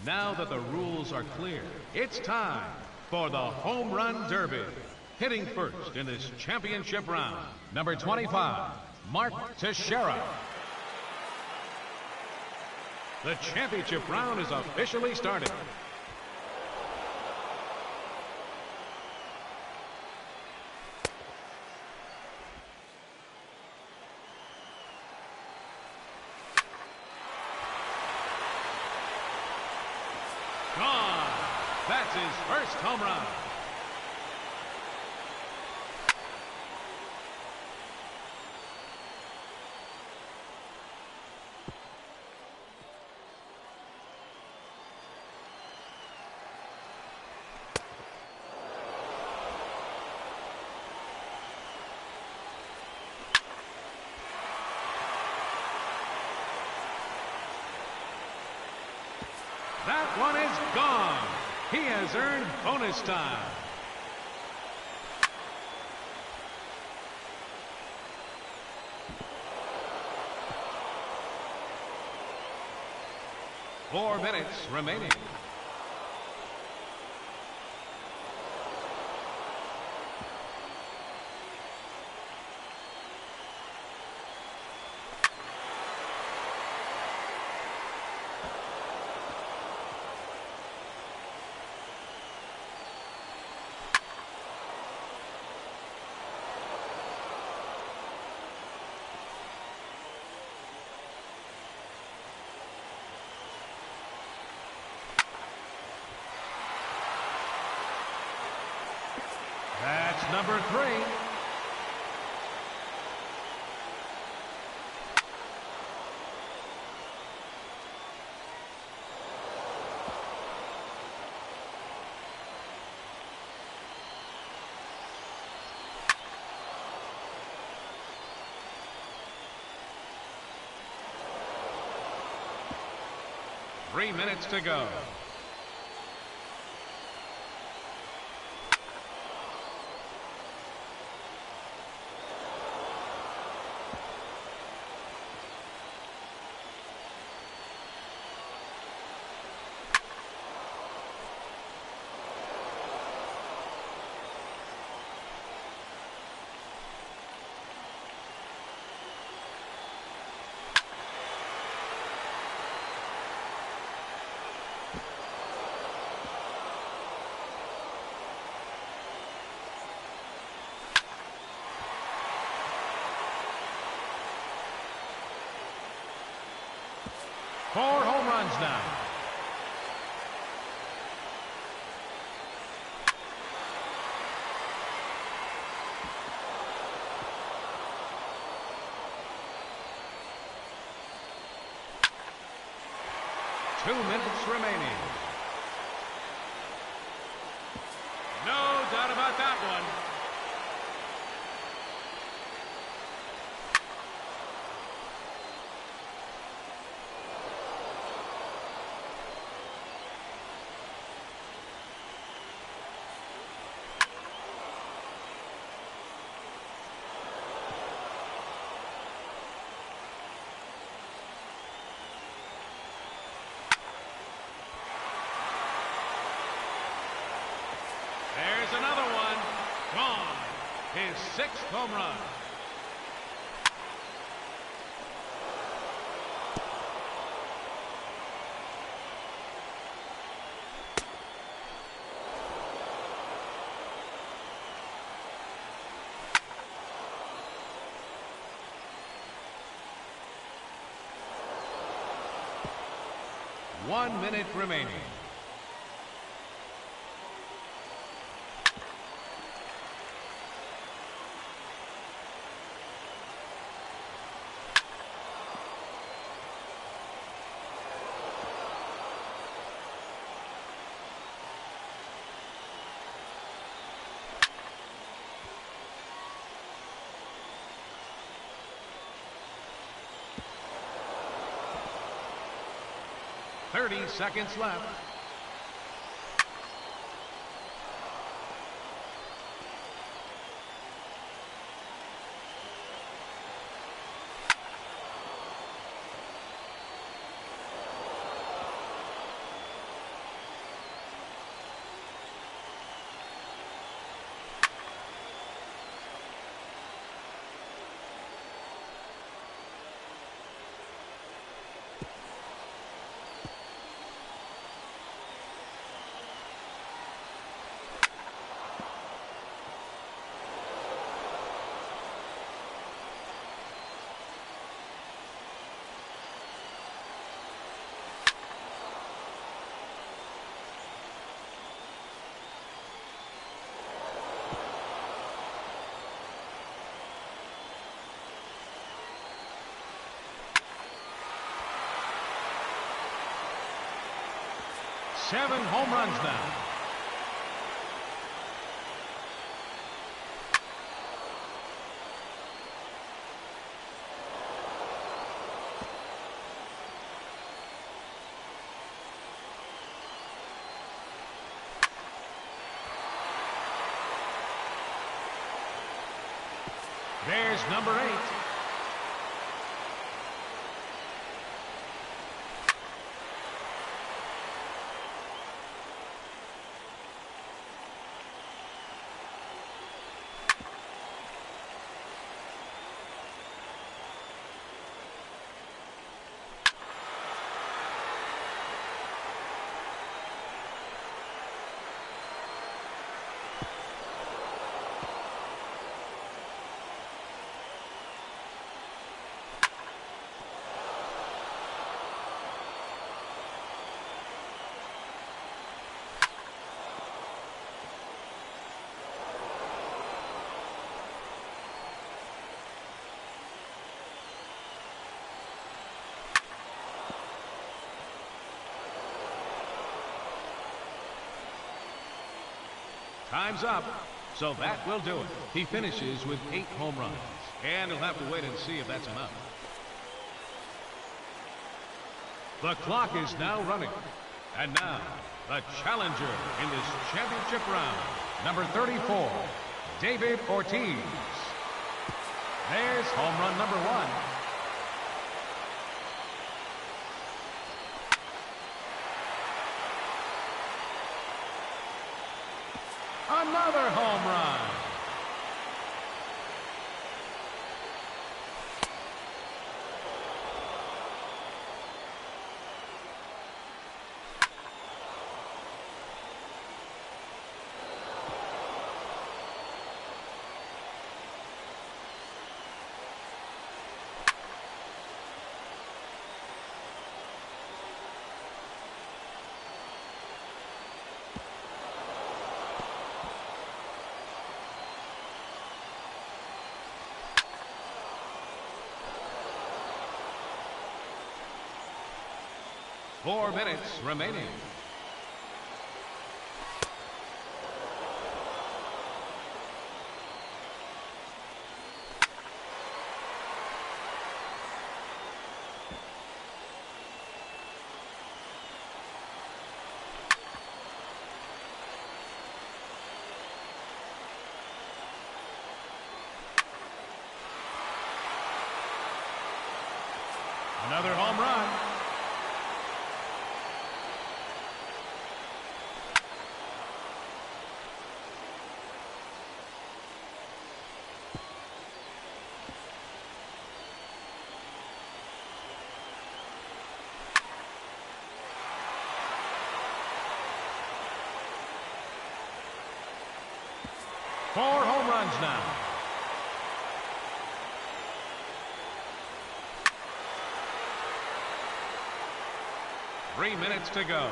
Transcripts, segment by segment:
Now that the rules are clear, it's time for the Home Run Derby. Hitting first in this championship round, number 25, Mark Teixeira. The championship round is officially started. Gone. That's his first home run. That one is gone. He has earned bonus time. Four minutes remaining. That's number 3. Three minutes to go. Four home runs now. Two minutes remaining. No doubt about that one. There's another one. Gone. His 6th home run. One minute remaining. .30 seconds left. 7 home runs now. There's number 8. Time's up, so that will do it. He finishes with 8 home runs, and he'll have to wait and see if that's enough. The clock is now running, and now the challenger in this championship round, number 34, David Ortiz. There's home run number 1. Another home run. Four minutes remaining. Another home run. Four home runs now. Three minutes to go.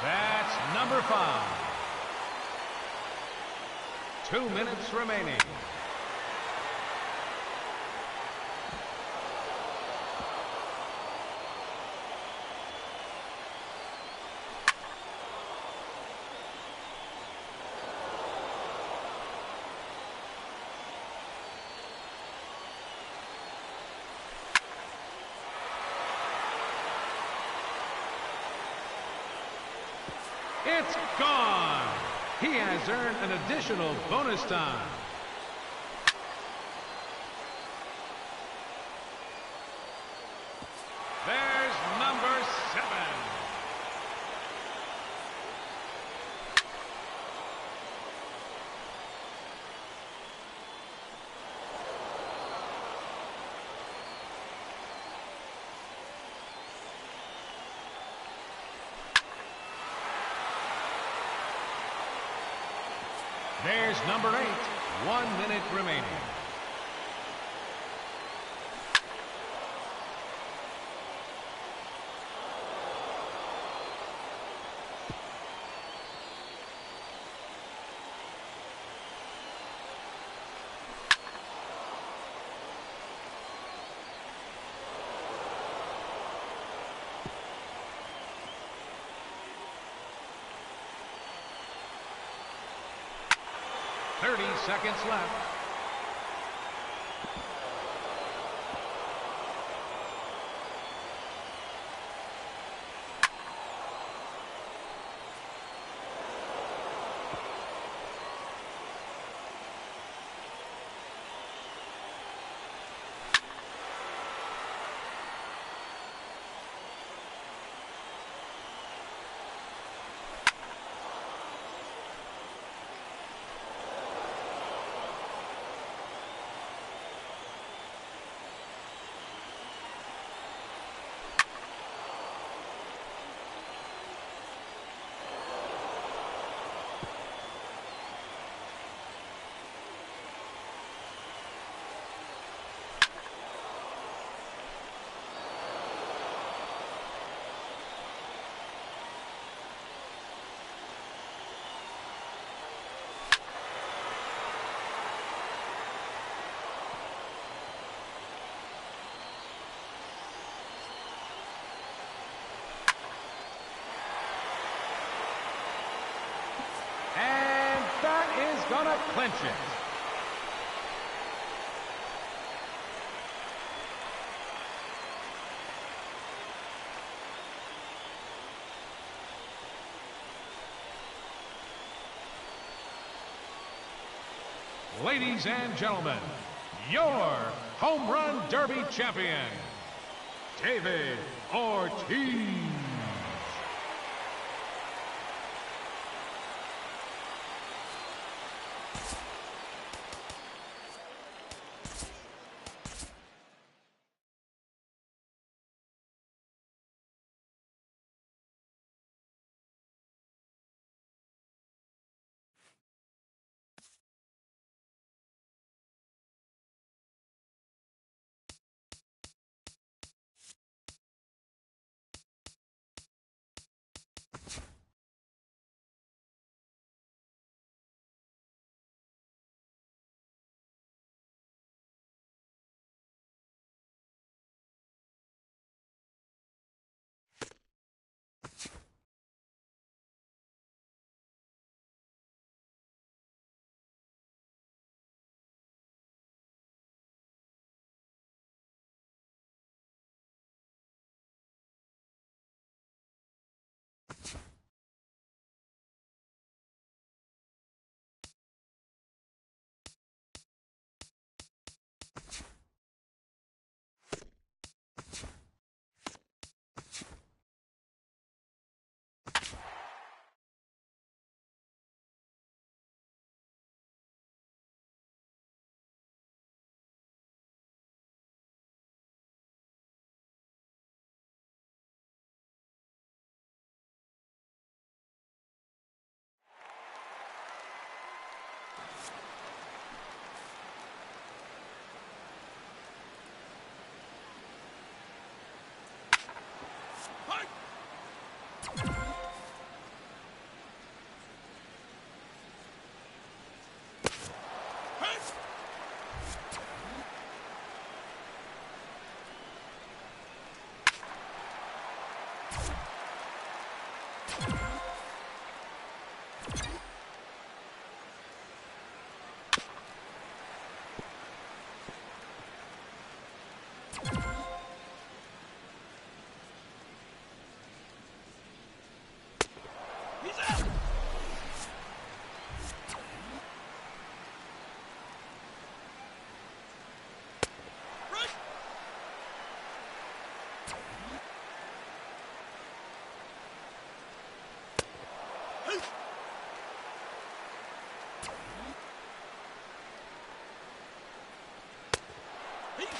That's number 5. 2 minutes remaining. It's gone. He has earned an additional bonus time. There's number 7. There's number 8. 1 minute remaining. Seconds left. Gonna clinch it. Ladies and gentlemen, your Home Run Derby champion, David Ortiz.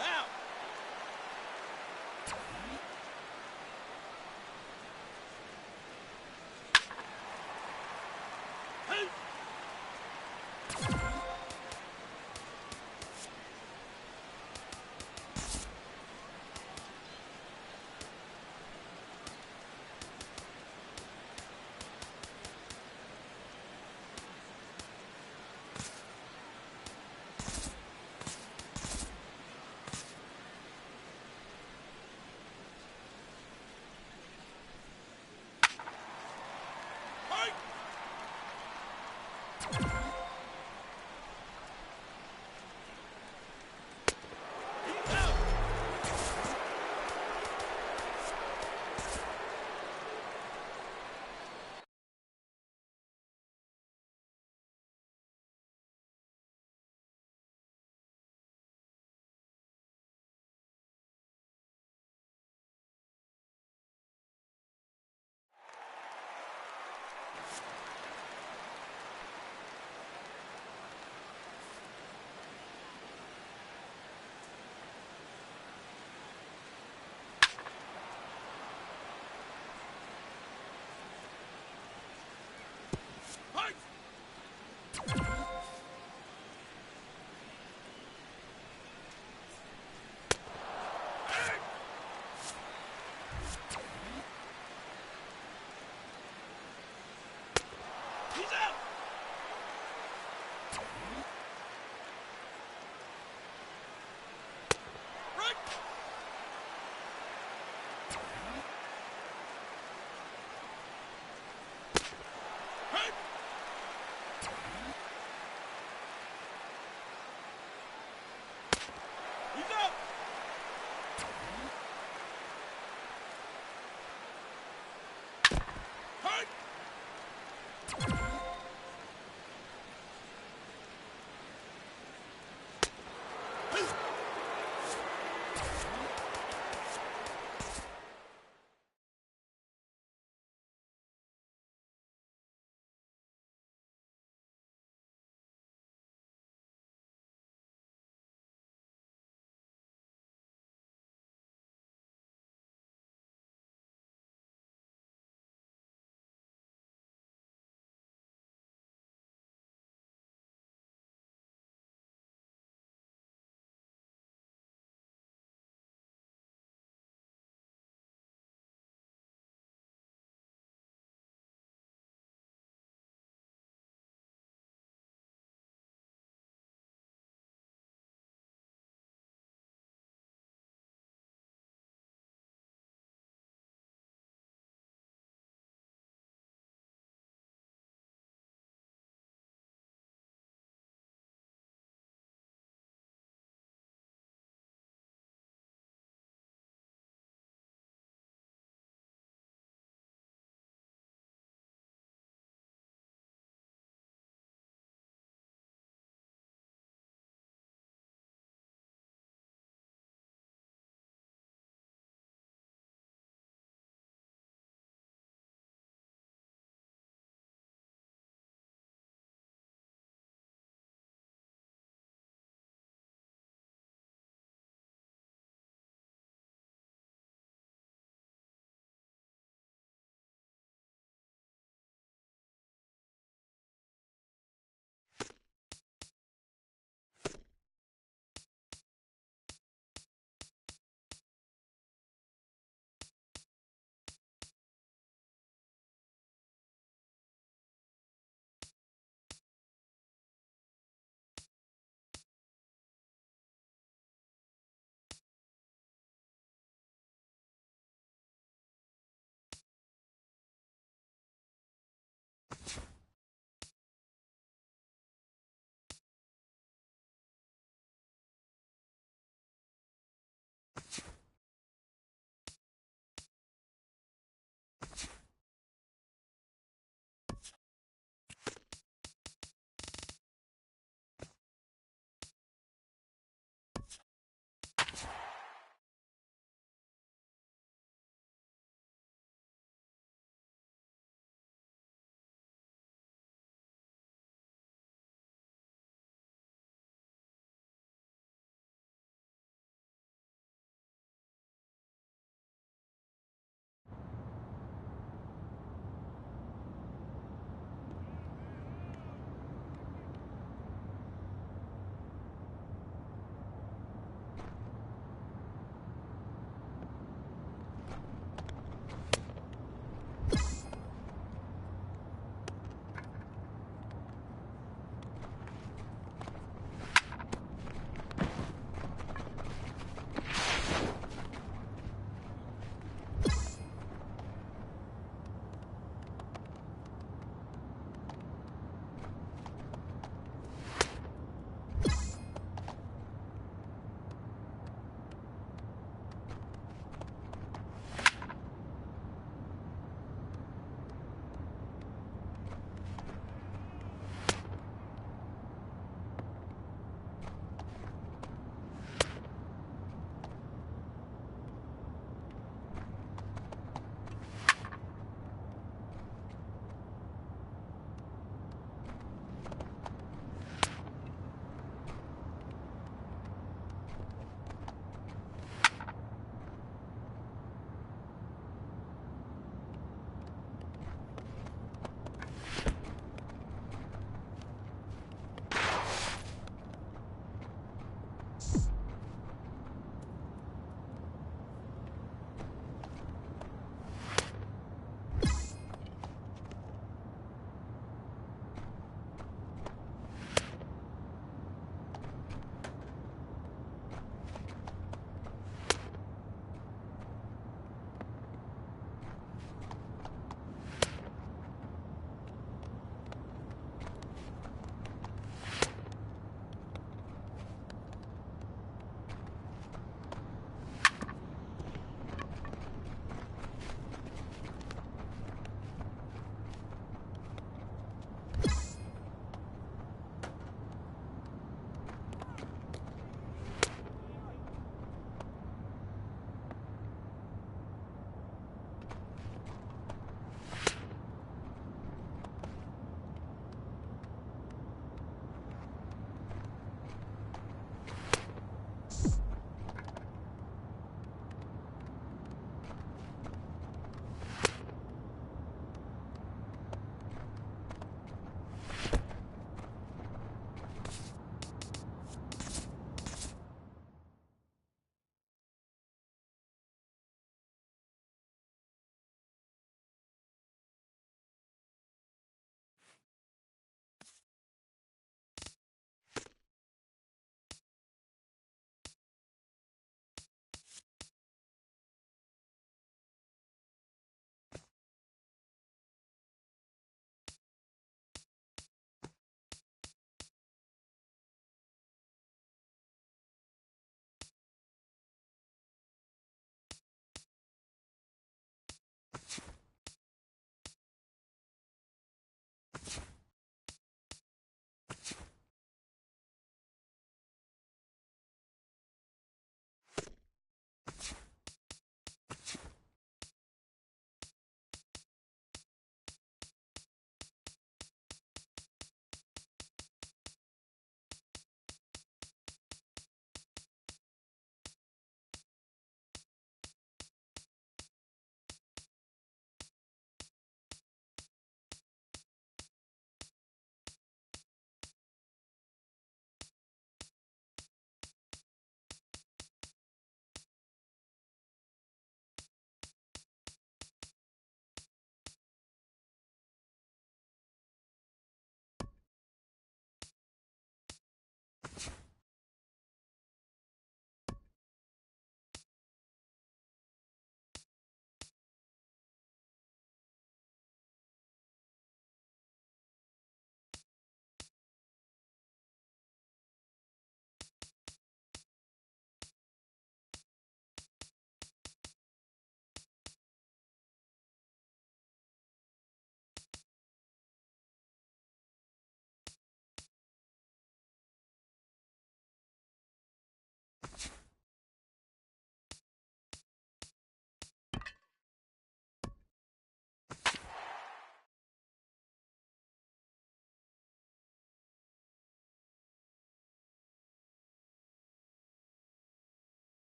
Out.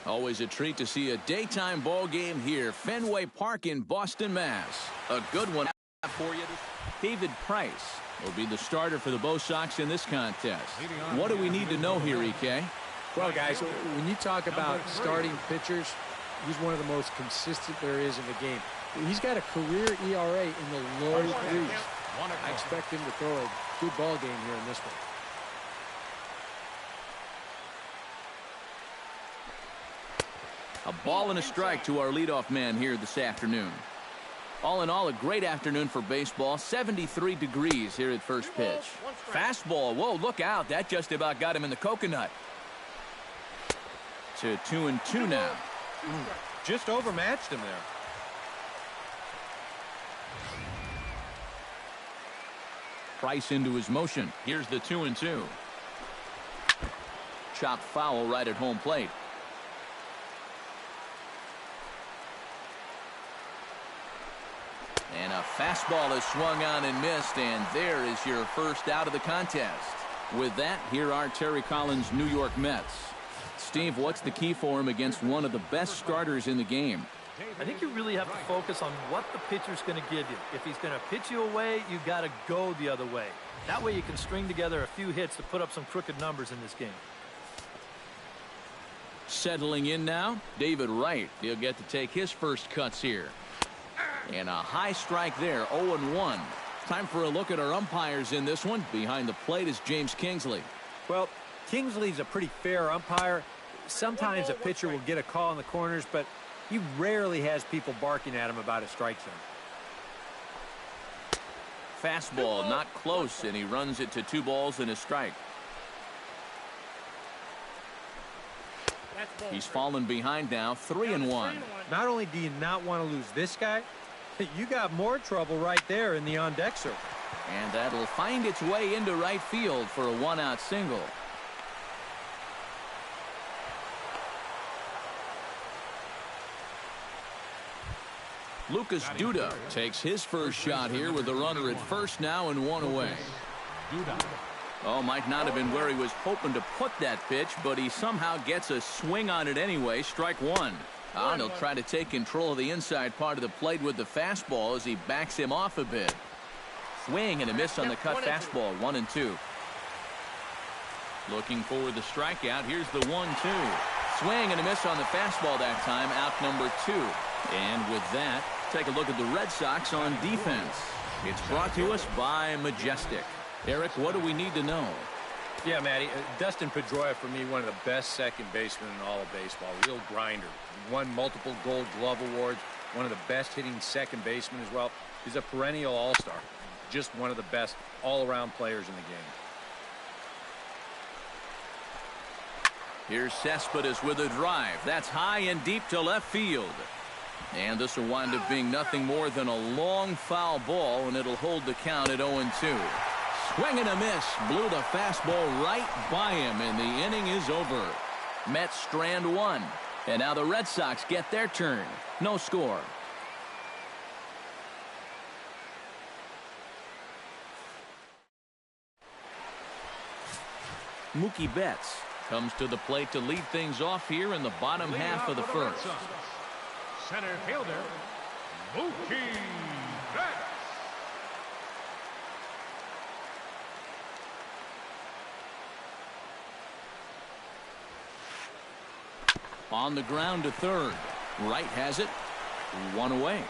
Always a treat to see a daytime ball game here, Fenway Park in Boston, Mass. A good one for you. David Price will be the starter for the Bo Sox in this contest. What do we need to know here, EK? Well, guys, when you talk about starting pitchers, he's one of the most consistent there is in the game. He's got a career ERA in the low threes. I expect him to throw a good ball game here in this one. A ball and a strike to our leadoff man here this afternoon. All in all, a great afternoon for baseball. 73 degrees here at first pitch. Fastball. Whoa, look out. That just about got him in the coconut. To 2-2 now. Just overmatched him there. Price into his motion. Here's the 2-2. Chopped foul right at home plate. And a fastball is swung on and missed, and there is your first out of the contest. With that, here are Terry Collins' New York Mets. Steve, what's the key for him against one of the best starters in the game? I think you really have to focus on what the pitcher's going to give you. If he's going to pitch you away, you got to go the other way. That way you can string together a few hits to put up some crooked numbers in this game. Settling in now, David Wright. He'll get to take his first cuts here. And a high strike there, 0-1. Time for a look at our umpires in this one. Behind the plate is James Kingsley. Well, Kingsley's a pretty fair umpire. Sometimes a pitcher will get a call in the corners, but he rarely has people barking at him about a strike zone. Fastball not close, and he runs it to 2 balls and a strike. He's fallen behind now, 3-1. Not only do you not want to lose this guy, you got more trouble right there in the on-deck circle. And that'll find its way into right field for a 1-out single. Lucas Duda takes his first shot here with the runner at first now and 1 away. Oh, might not have been where he was hoping to put that pitch, but he somehow gets a swing on it anyway. Strike 1. And he'll try to take control of the inside part of the plate with the fastball as he backs him off a bit. Swing and a miss on the cut fastball, 1-2. Looking for the strikeout. Here's the 1-2. Swing and a miss on the fastball that time, out number 2. And with that, take a look at the Red Sox on defense. It's brought to us by Majestic. Eric, what do we need to know? Yeah, Matty, Dustin Pedroia, for me, one of the best second basemen in all of baseball. Real grinder. Won multiple Gold Glove awards. One of the best hitting second basemen as well. He's a perennial all-star. Just one of the best all-around players in the game. Here's Cespedes with a drive. That's high and deep to left field. And this will wind up being nothing more than a long foul ball, and it'll hold the count at 0-2. Swing and a miss. Blew the fastball right by him, and the inning is over. Mets strand 1. And now the Red Sox get their turn. No score. Mookie Betts comes to the plate to lead things off here in the bottom half of the first. Center fielder, Mookie Betts. On the ground to third. Wright has it. 1 away.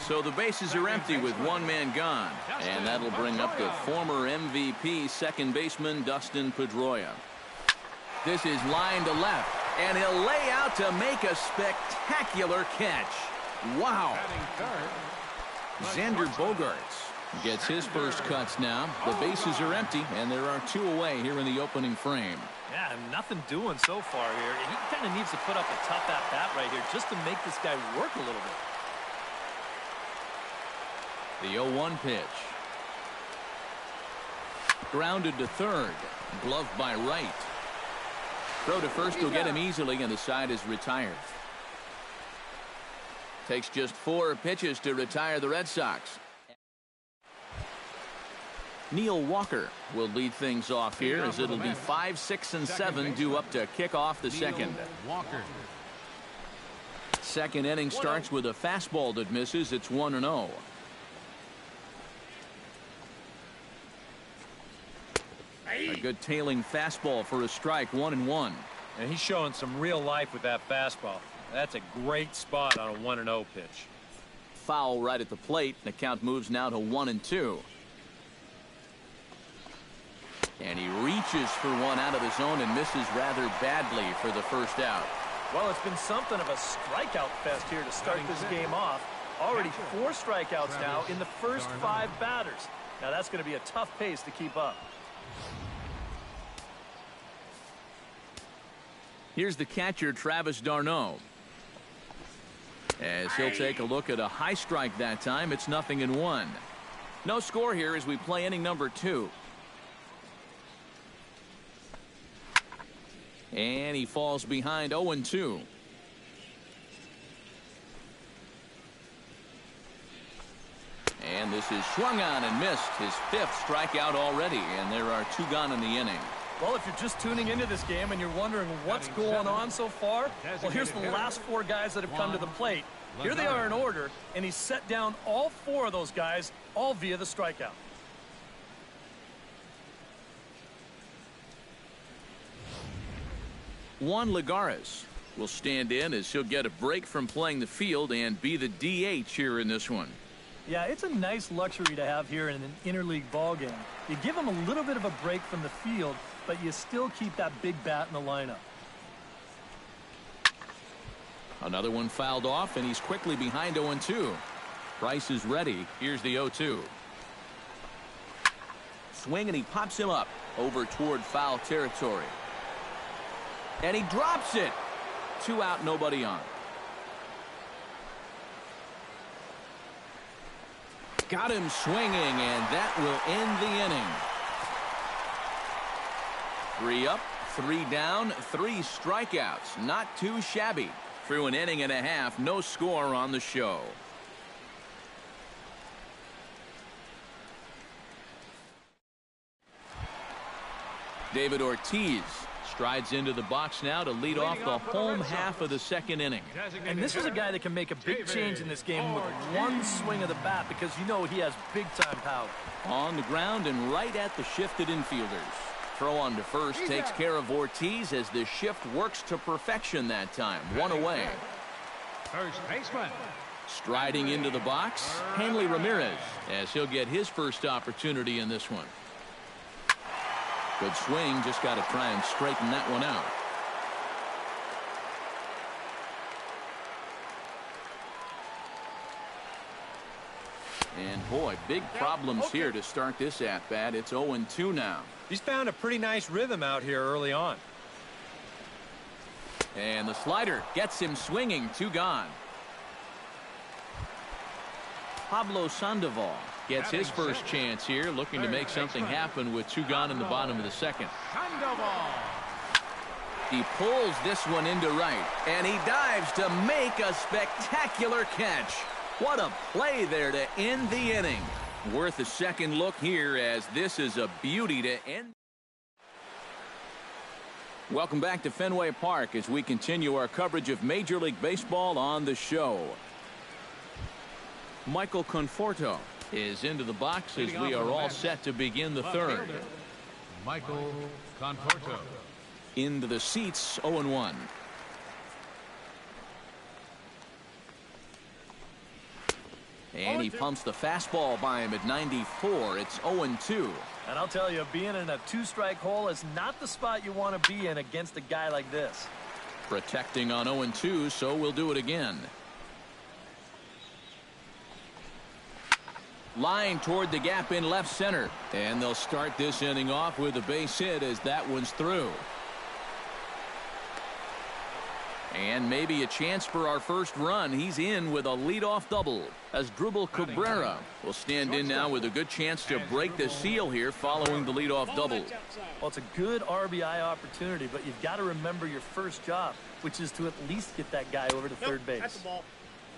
So the bases are empty with 1 man gone. And that'll bring up the former MVP second baseman Dustin Pedroia. This is line to left. And he'll lay out to make a spectacular catch. Wow. Xander Bogaerts gets his first cuts now. The bases are empty, and there are 2 away here in the opening frame. Yeah, nothing doing so far here. And he kind of needs to put up a tough at-bat right here just to make this guy work a little bit. The 0-1 pitch. Grounded to third. Gloved by Wright. Throw to first will get him easily, and the side is retired. Takes just 4 pitches to retire the Red Sox. Neil Walker will lead things off here as it'll be 5, 6, and 7 due up to kick off the second. Walker. Second inning starts with a fastball that misses. It's 1-0. A good tailing fastball for a strike, 1-1. And he's showing some real life with that fastball. That's a great spot on a 1-0 pitch. Foul right at the plate. The count moves now to 1-2. And he reaches for one out of the zone and misses rather badly for the first out. Well, it's been something of a strikeout fest here to start this game off. Already 4 strikeouts now in the first 5 batters. Now that's going to be a tough pace to keep up. Here's the catcher, Travis d'Arnaud. As he'll take a look at a high strike that time. It's 0-1. No score here as we play inning number 2. And he falls behind 0-2. And this is swung on and missed. His 5th strikeout already, and there are 2 gone in the inning. Well, if you're just tuning into this game and you're wondering what's going on so far, well, here's the last 4 guys that have come to the plate. Here they are in order, and he's set down all 4 of those guys, all via the strikeout. Juan Lagares will stand in as he'll get a break from playing the field and be the DH here in this one. Yeah, it's a nice luxury to have here in an interleague ball game. You give him a little bit of a break from the field, but you still keep that big bat in the lineup. Another one fouled off, and he's quickly behind 0-2. Price is ready. Here's the 0-2. Swing, and he pops him up over toward foul territory. And he drops it. 2 out, nobody on. Got him swinging, and that will end the inning. 3 up, 3 down, 3 strikeouts. Not too shabby. Through an inning and a half, no score on the show. David Ortiz strides into the box now to lead off the home half of the second inning. And this is a guy that can make a big change in this game with one swing of the bat, because you know he has big-time power. On the ground and right at the shifted infielders. Throw on to first takes care of Ortiz as the shift works to perfection that time. 1 away. First baseman. Striding into the box, Hanley Ramirez, as he'll get his first opportunity in this one. Good swing, just got to try and straighten that one out. And boy, big problems here to start this at-bat. It's 0-2 now. He's found a pretty nice rhythm out here early on. And the slider gets him swinging. 2 gone. Pablo Sandoval gets his first chance here, looking to make something happen with 2 gone in the bottom of the second. Sandoval. He pulls this one into right, and he dives to make a spectacular catch. What a play there to end the inning. Worth a second look here, as this is a beauty to end. Welcome back to Fenway Park as we continue our coverage of Major League Baseball on the show. Michael Conforto is into the box as we are all set to begin the third. Michael Conforto. Into the seats, 0-1. And he pumps the fastball by him at 94. It's 0-2. And I'll tell you, being in a 2-strike hole is not the spot you want to be in against a guy like this. Protecting on 0-2, so we'll do it again. Line toward the gap in left center. And they'll start this inning off with a base hit as that one's through. And maybe a chance for our first run. He's in with a leadoff double as Drupal Cabrera will stand in now with a good chance to break the seal here following the leadoff double. Well, it's a good RBI opportunity, but you've got to remember your first job, which is to at least get that guy over to third base.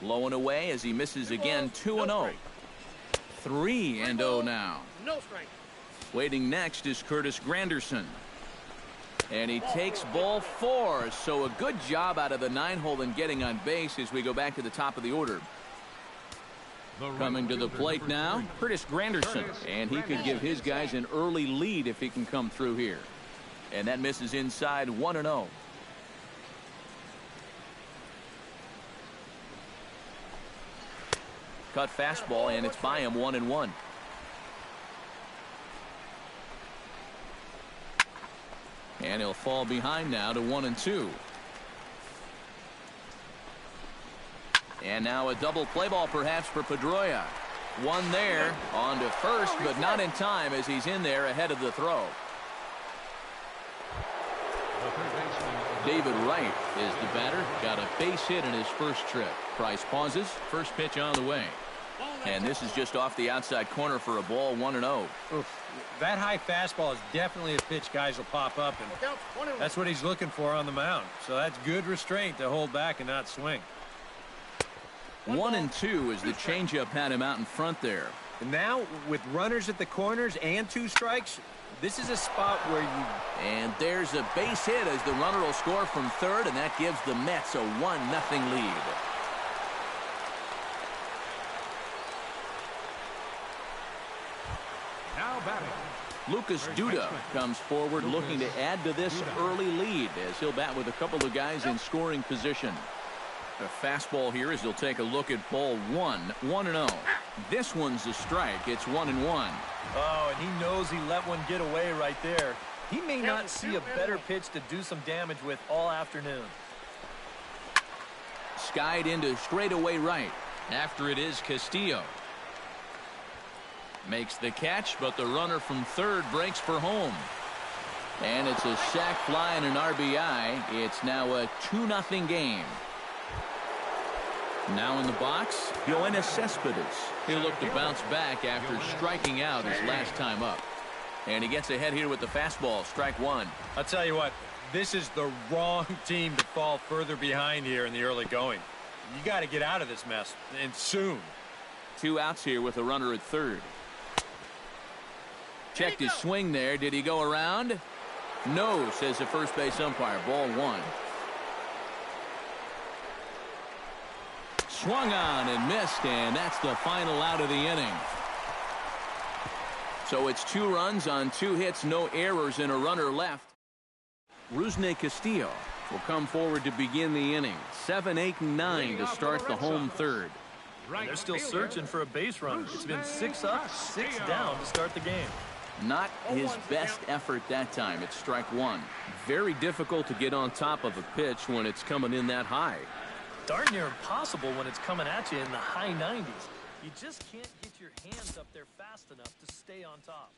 Low and away as he misses again. 2-0. 3-0 now. No strike. Waiting next is Curtis Granderson. And he takes ball 4. So a good job out of the 9-hole in getting on base as we go back to the top of the order. Coming to the plate now, Curtis Granderson. And he could give his guys an early lead if he can come through here. And that misses inside 1-0. Cut fastball, and it's by him 1-1. And he'll fall behind now to 1-2. And now a double play ball perhaps for Pedroia. One there on to first, but not in time as he's in there ahead of the throw. David Wright is the batter. Got a base hit in his first trip. Price pauses. First pitch on the way. And this is just off the outside corner for a ball, 1-0. That high fastball is definitely a pitch guys will pop up, and that's what he's looking for on the mound. So that's good restraint to hold back and not swing. 1-2 as the changeup had him out in front there. And now with runners at the corners and 2 strikes, this is a spot where you... And there's a base hit as the runner will score from third, and that gives the Mets a 1-0 lead. Now batting, Lucas Duda comes forward looking to add to this early lead as he'll bat with a couple of guys in scoring position. A fastball here as he'll take a look at ball 1, 1-0. This one's a strike. It's 1-1. Oh, and he knows he let one get away right there. He may not see a better pitch to do some damage with all afternoon. Skied into straightaway right. After it is Castillo. Makes the catch, but the runner from third breaks for home. And it's a sac fly and an RBI. It's now a 2-0 game. Now in the box, Yoenis Cespedes. He'll look to bounce back after striking out his last time up. And he gets ahead here with the fastball, strike 1. I'll tell you what, this is the wrong team to fall further behind here in the early going. You got to get out of this mess, and soon. 2 outs here with a runner at third. Checked his swing there. Did he go around? No, says the first base umpire. Ball 1. Swung on and missed, and that's the final out of the inning. So it's 2 runs on 2 hits, no errors, and a runner left. Rusney Castillo will come forward to begin the inning. 7, 8, and 9 to start the home third. And they're still searching for a base runner. It's been 6 up, 6 down to start the game. Not his best effort that time. It's strike 1. Very difficult to get on top of a pitch when it's coming in that high. Darn near impossible when it's coming at you in the high 90s. You just can't get your hands up there fast enough to stay on top.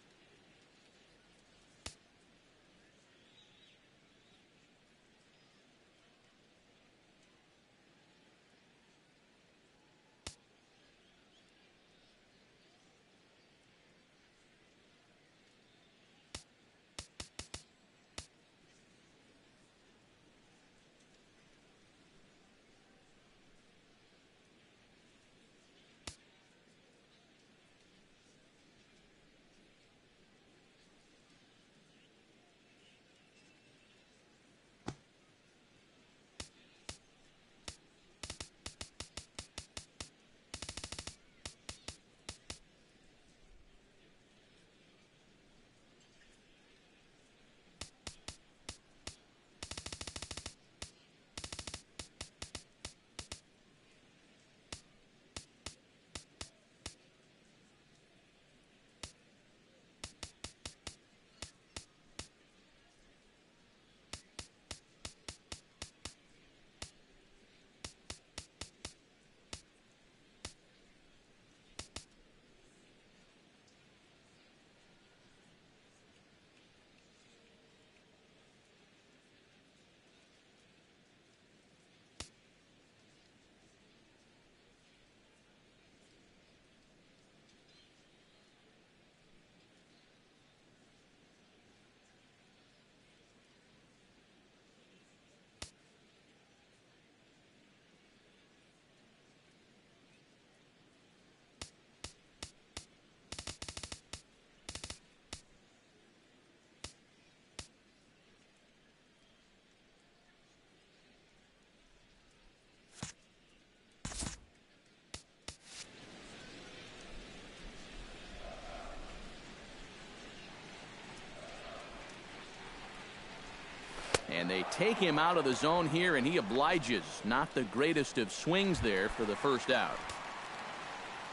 And they take him out of the zone here, and he obliges. Not the greatest of swings there for the first out.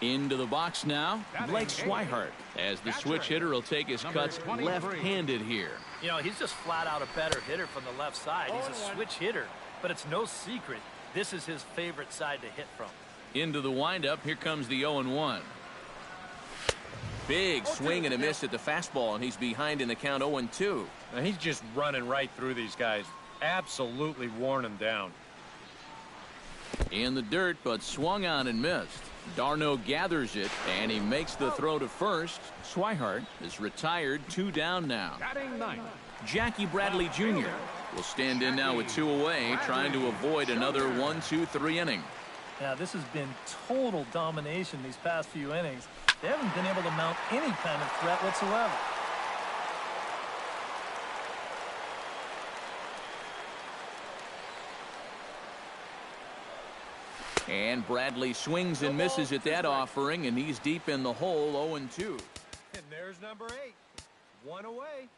Into the box now, Blake Swihart, as the switch hitter will take his cuts left-handed here. You know, he's just flat out a better hitter from the left side. He's a switch hitter, but it's no secret this is his favorite side to hit from. Into the windup, here comes the 0-1. Big swing and a miss at the fastball, and he's behind in the count 0-2. Now he's just running right through these guys. Absolutely worn them down. In the dirt, but swung on and missed. Darno gathers it, and he makes the throw to first. Swihart is retired, 2 down now. Jackie Bradley Jr. will stand in now with 2 away, trying to avoid another 1-2-3 inning. Yeah, this has been total domination these past few innings. They haven't been able to mount any kind of threat whatsoever. And Bradley swings and misses at that offering, and he's deep in the hole, 0-2. And there's number 8. 1 away.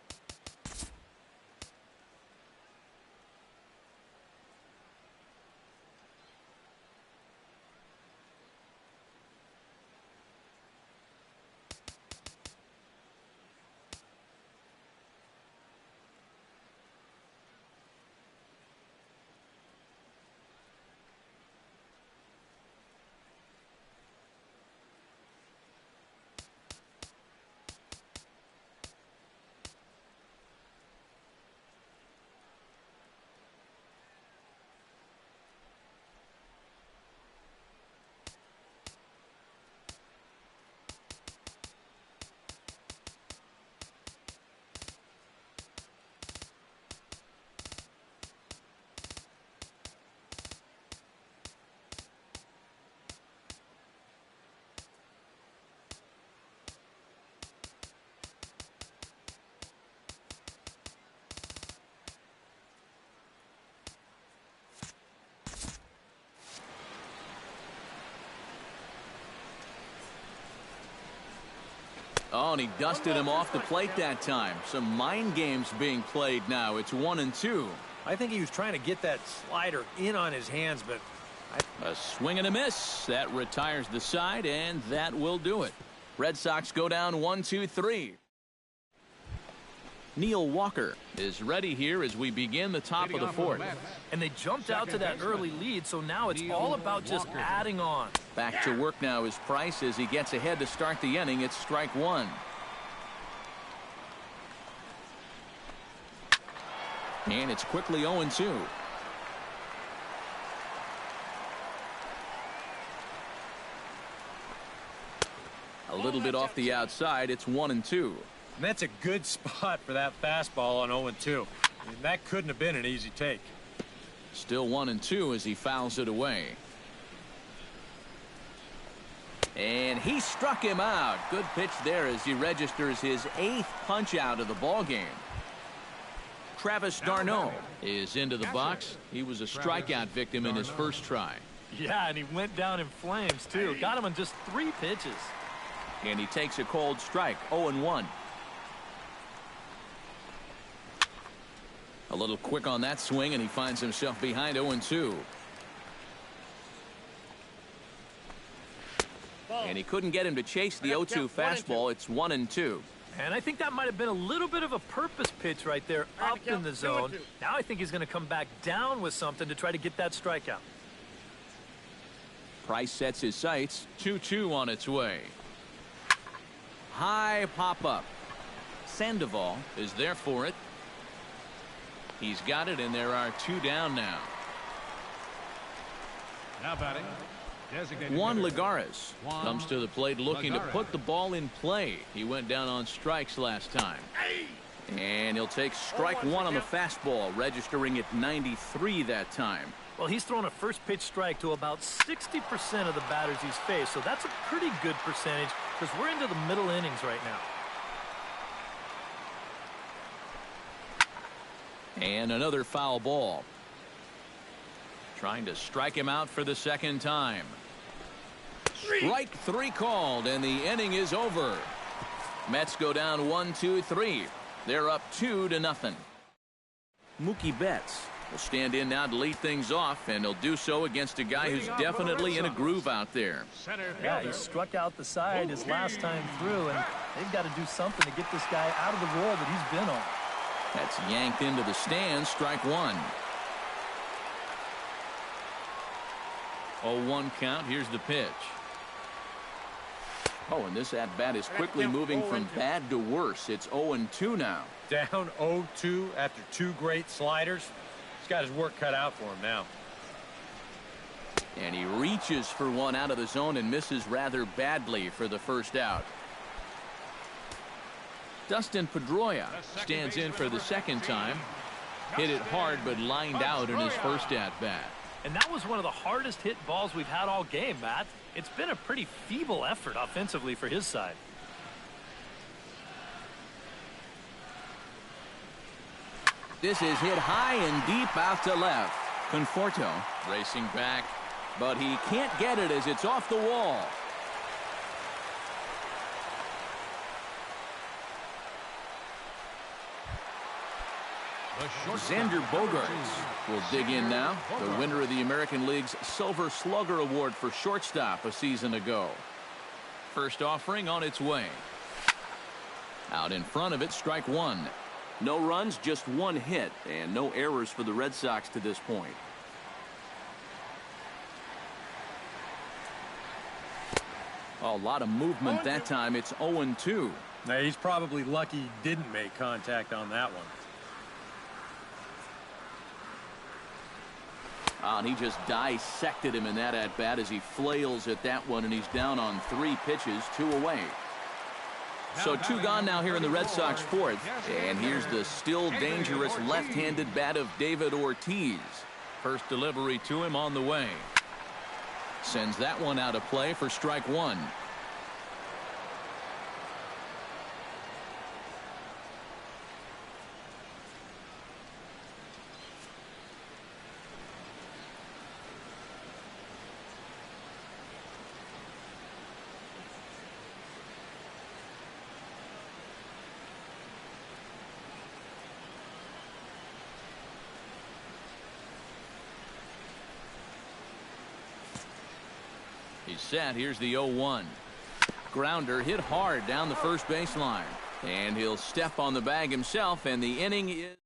Oh, and he dusted him off the plate that time. Some mind games being played now. It's 1-2. I think he was trying to get that slider in on his hands, but a swing and a miss. That retires the side, and that will do it. Red Sox go down 1-2-3. Neil Walker is ready here as we begin the top of the 4th. And they jumped out to that early lead, so now it's all about just adding on. Back to work now is Price as he gets ahead to start the inning. It's strike 1. And it's quickly 0-2. A little bit off the outside. It's 1-2. And that's a good spot for that fastball on 0-2. I mean, that couldn't have been an easy take. Still 1-2 as he fouls it away. And he struck him out. Good pitch there as he registers his 8th punch out of the ball game. Travis d'Arnaud is into the box. He was a strikeout victim in his first try. Yeah, and he went down in flames, too. Got him on just 3 pitches. And he takes a cold strike, 0-1. A little quick on that swing, and he finds himself behind 0-2. And he couldn't get him to chase the 0-2 fastball. It's 1-2. And I think that might have been a little bit of a purpose pitch right there up in the zone. Now I think he's going to come back down with something to try to get that strikeout. Price sets his sights. 2-2 on its way. High pop-up. Sandoval is there for it. He's got it, and there are 2 down now. Now batting. Juan Lagares comes to the plate looking to put the ball in play. He went down on strikes last time. And he'll take strike 1 on the fastball, registering at 93 that time. Well, he's thrown a first pitch strike to about 60% of the batters he's faced, so that's a pretty good percentage because we're into the middle innings right now. And another foul ball. Trying to strike him out for the 2nd time. Strike 3 called, and the inning is over. Mets go down 1-2-3. They're up 2-0. Mookie Betts will stand in now to lead things off, and he'll do so against a guy who's definitely in a groove out there. Yeah, he struck out the side his last time through, and they've got to do something to get this guy out of the role that he's been on. That's yanked into the stands, strike one. 0-1 count. Here's the pitch. Oh, and this at-bat is quickly moving from bad to worse. It's 0-2 now. Down 0-2 after 2 great sliders. He's got his work cut out for him now. And he reaches for one out of the zone and misses rather badly for the first out. Dustin Pedroia stands in for the second time. Hit it hard but lined out in his first at-bat. And that was one of the hardest hit balls we've had all game, Matt. It's been a pretty feeble effort offensively for his side. This is hit high and deep out to left. Conforto racing back, but he can't get it as it's off the wall. Xander Bogaerts will dig in now, the winner of the American League's Silver Slugger Award for shortstop a season ago. First offering on its way. Out in front of it, strike one. No runs, just 1 hit, and no errors for the Red Sox to this point. A lot of movement that time. It's 0-2. Now, he's probably lucky he didn't make contact on that one. And he just dissected him in that at-bat as he flails at that one, and he's down on 3 pitches, 2 away. So 2 gone now here in the Red Sox fourth. And here's the still dangerous left-handed bat of David Ortiz. First delivery to him on the way. Sends that one out of play for strike one. He's set. Here's the 0-1. Grounder hit hard down the first baseline. And he'll step on the bag himself, and the inning is...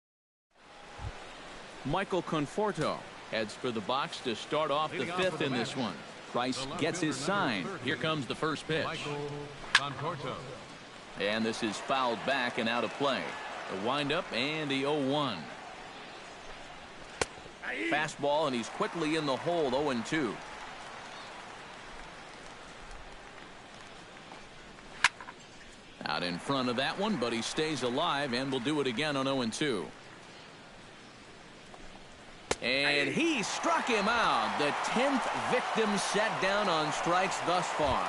Michael Conforto heads for the box to start off the 5th in this one. Price gets his sign. Here comes the first pitch. And this is fouled back and out of play. The windup and the 0-1. Fastball, and he's quickly in the hole. 0-2. Out in front of that one, but he stays alive and will do it again on 0-2. And he struck him out. The 10th victim set down on strikes thus far.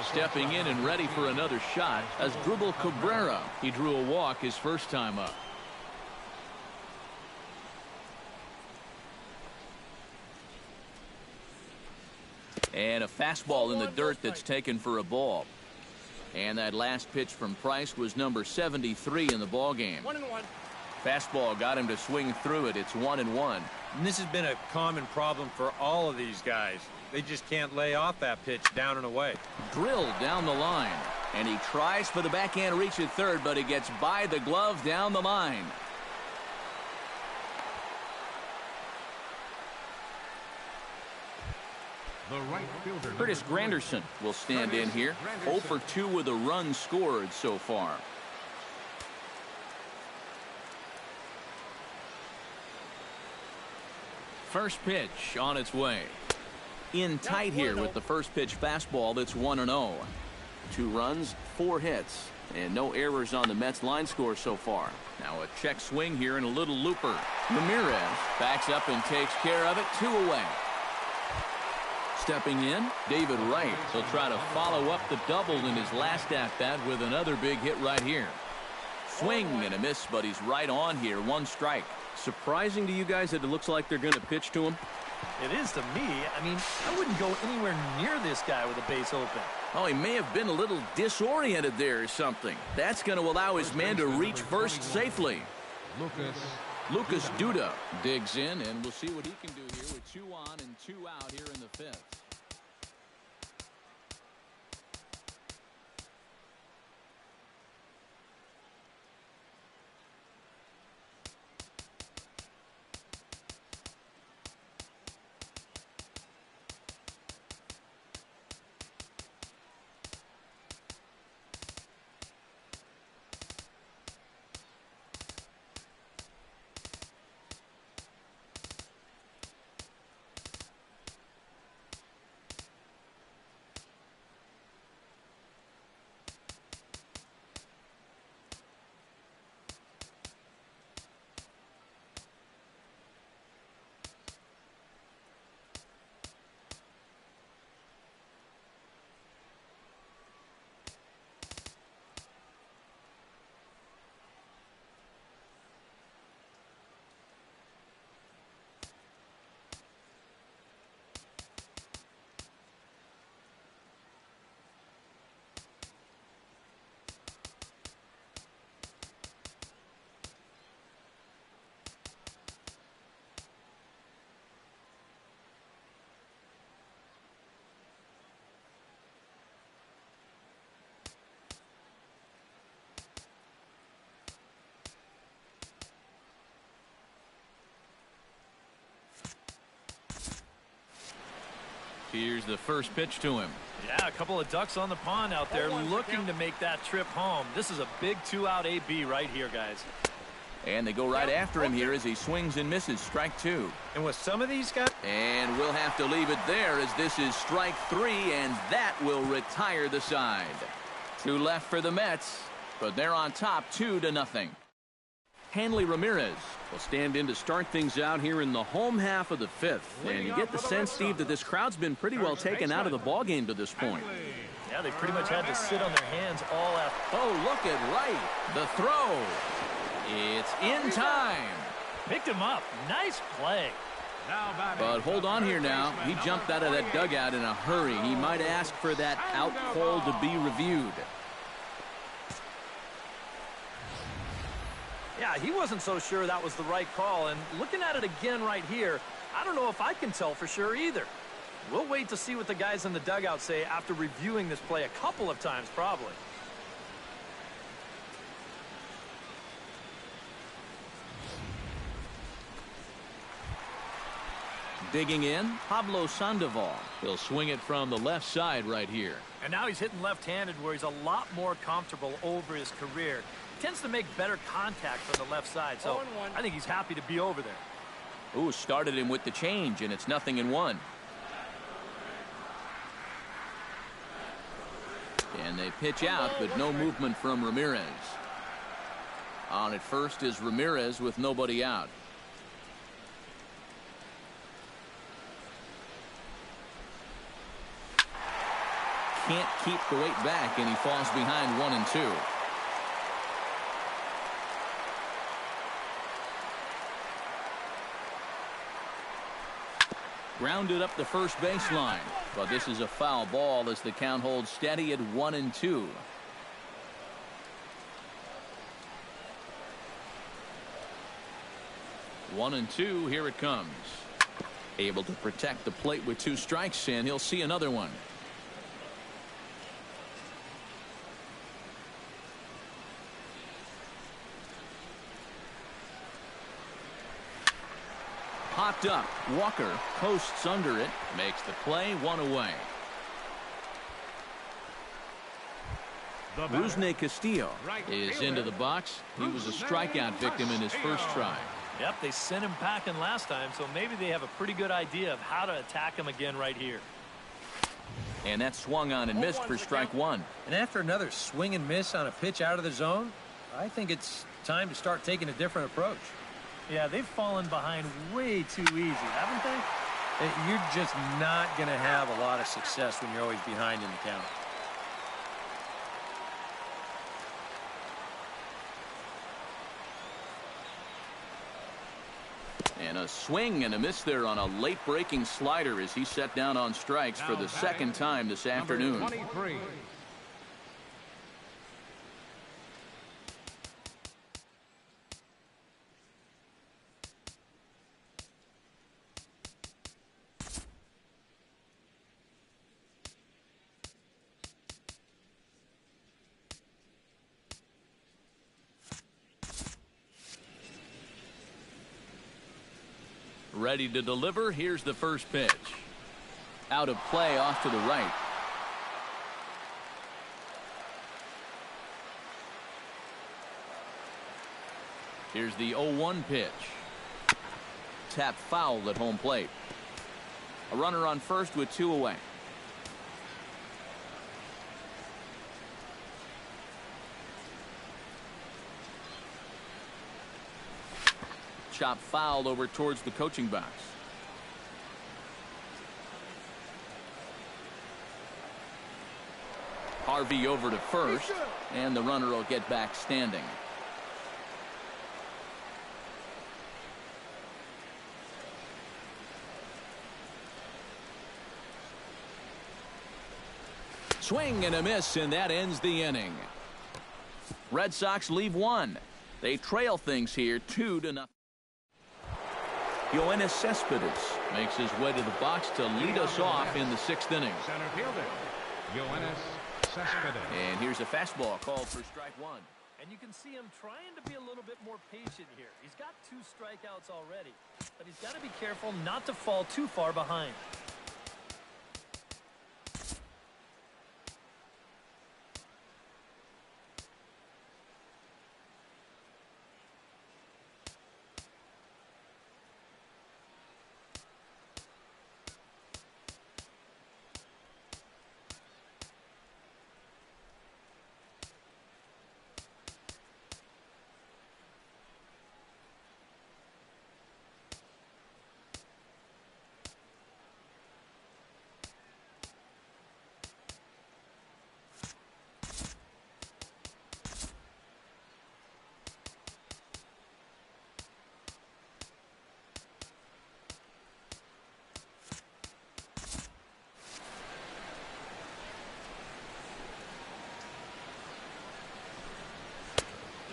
Stepping in and ready for another shot as Drupal Cabrera. He drew a walk his first time up. And a fastball in the dirt that's taken for a ball. And that last pitch from Price was number 73 in the ball game. 1-1. Fastball got him to swing through it. It's 1-1. And this has been a common problem for all of these guys. They just can't lay off that pitch down and away. Drilled down the line. And he tries for the backhand reach at third, but he gets by the glove down the line. Curtis Granderson will stand in here. 0 for 2 with a run scored so far. First pitch on its way. In tight here with the first pitch fastball. That's 1-0. 2 runs, 4 hits, and no errors on the Mets line score so far. Now a check swing here and a little looper. Ramirez backs up and takes care of it. 2 away. Stepping in, David Wright. He'll try to follow up the double in his last at-bat with another big hit right here. Swing and a miss, but he's right on here. 1 strike. Surprising to you guys that it looks like they're going to pitch to him? It is to me. I mean, I wouldn't go anywhere near this guy with a base open. Oh, he may have been a little disoriented there or something. That's going to allow his man to reach first safely. Lucas Duda digs in, and we'll see what he can do here with 2 on and 2 out here in the 5th. Here's the first pitch to him. Yeah, a couple of ducks on the pond out there looking to make that trip home. This is a big 2-out AB right here, guys. And they go right after him here as he swings and misses. Strike 2. And with some of these guys... And we'll have to leave it there as this is strike 3, and that will retire the side. 2 left for the Mets, but they're on top 2-0. Hanley Ramirez will stand in to start things out here in the home half of the 5th. And you get the sense, Steve, that this crowd's been pretty well taken out of the ballgame to this point. Yeah, they pretty much had to sit on their hands all after. Oh, look at right. The throw. It's in time. Picked him up. Nice play. But hold on here now. He jumped out of that dugout in a hurry. He might ask for that out call to be reviewed. Yeah, he wasn't so sure that was the right call, and looking at it again right here, I don't know if I can tell for sure either. We'll wait to see what the guys in the dugout say after reviewing this play a couple of times, probably. Digging in, Pablo Sandoval. He'll swing it from the left side right here. And now he's hitting left-handed where he's a lot more comfortable over his career. Tends to make better contact from the left side, so I think he's happy to be over there. Ooh, started him with the change, and it's 0-1. And they pitch out, but no movement from Ramirez. On at first is Ramirez with nobody out. Can't keep the weight back, and he falls behind 1-2. Grounded up the first baseline, but this is a foul ball as the count holds steady at 1-2. One and two, here it comes. Able to protect the plate with 2 strikes, and he'll see another one. Popped up. Walker posts under it, makes the play, 1 away. Rusney Castillo is into the box. He was a strikeout victim in his first try. Yep, they sent him packing last time, so maybe they have a pretty good idea of how to attack him again right here. And that swung on and missed for strike 1. And after another swing and miss on a pitch out of the zone, I think it's time to start taking a different approach. Yeah, they've fallen behind way too easy, haven't they? You're just not going to have a lot of success when you're always behind in the count. And a swing and a miss there on a late breaking slider as he set down on strikes for the second time this afternoon. 23. Ready to deliver. Here's the first pitch. Out of play off to the right. Here's the 0-1 pitch. Tap foul at home plate. A runner on first with 2 away. Chop foul over towards the coaching box. Harvey over to first, and the runner will get back standing. Swing and a miss, and that ends the inning. Red Sox leave 1. They trail things here 2-0. Yoenis Cespedes makes his way to the box to lead us off in the 6th inning. Center fielder, Yoenis Cespedes. And here's a fastball called for strike 1. And you can see him trying to be a little bit more patient here. He's got 2 strikeouts already, but he's got to be careful not to fall too far behind.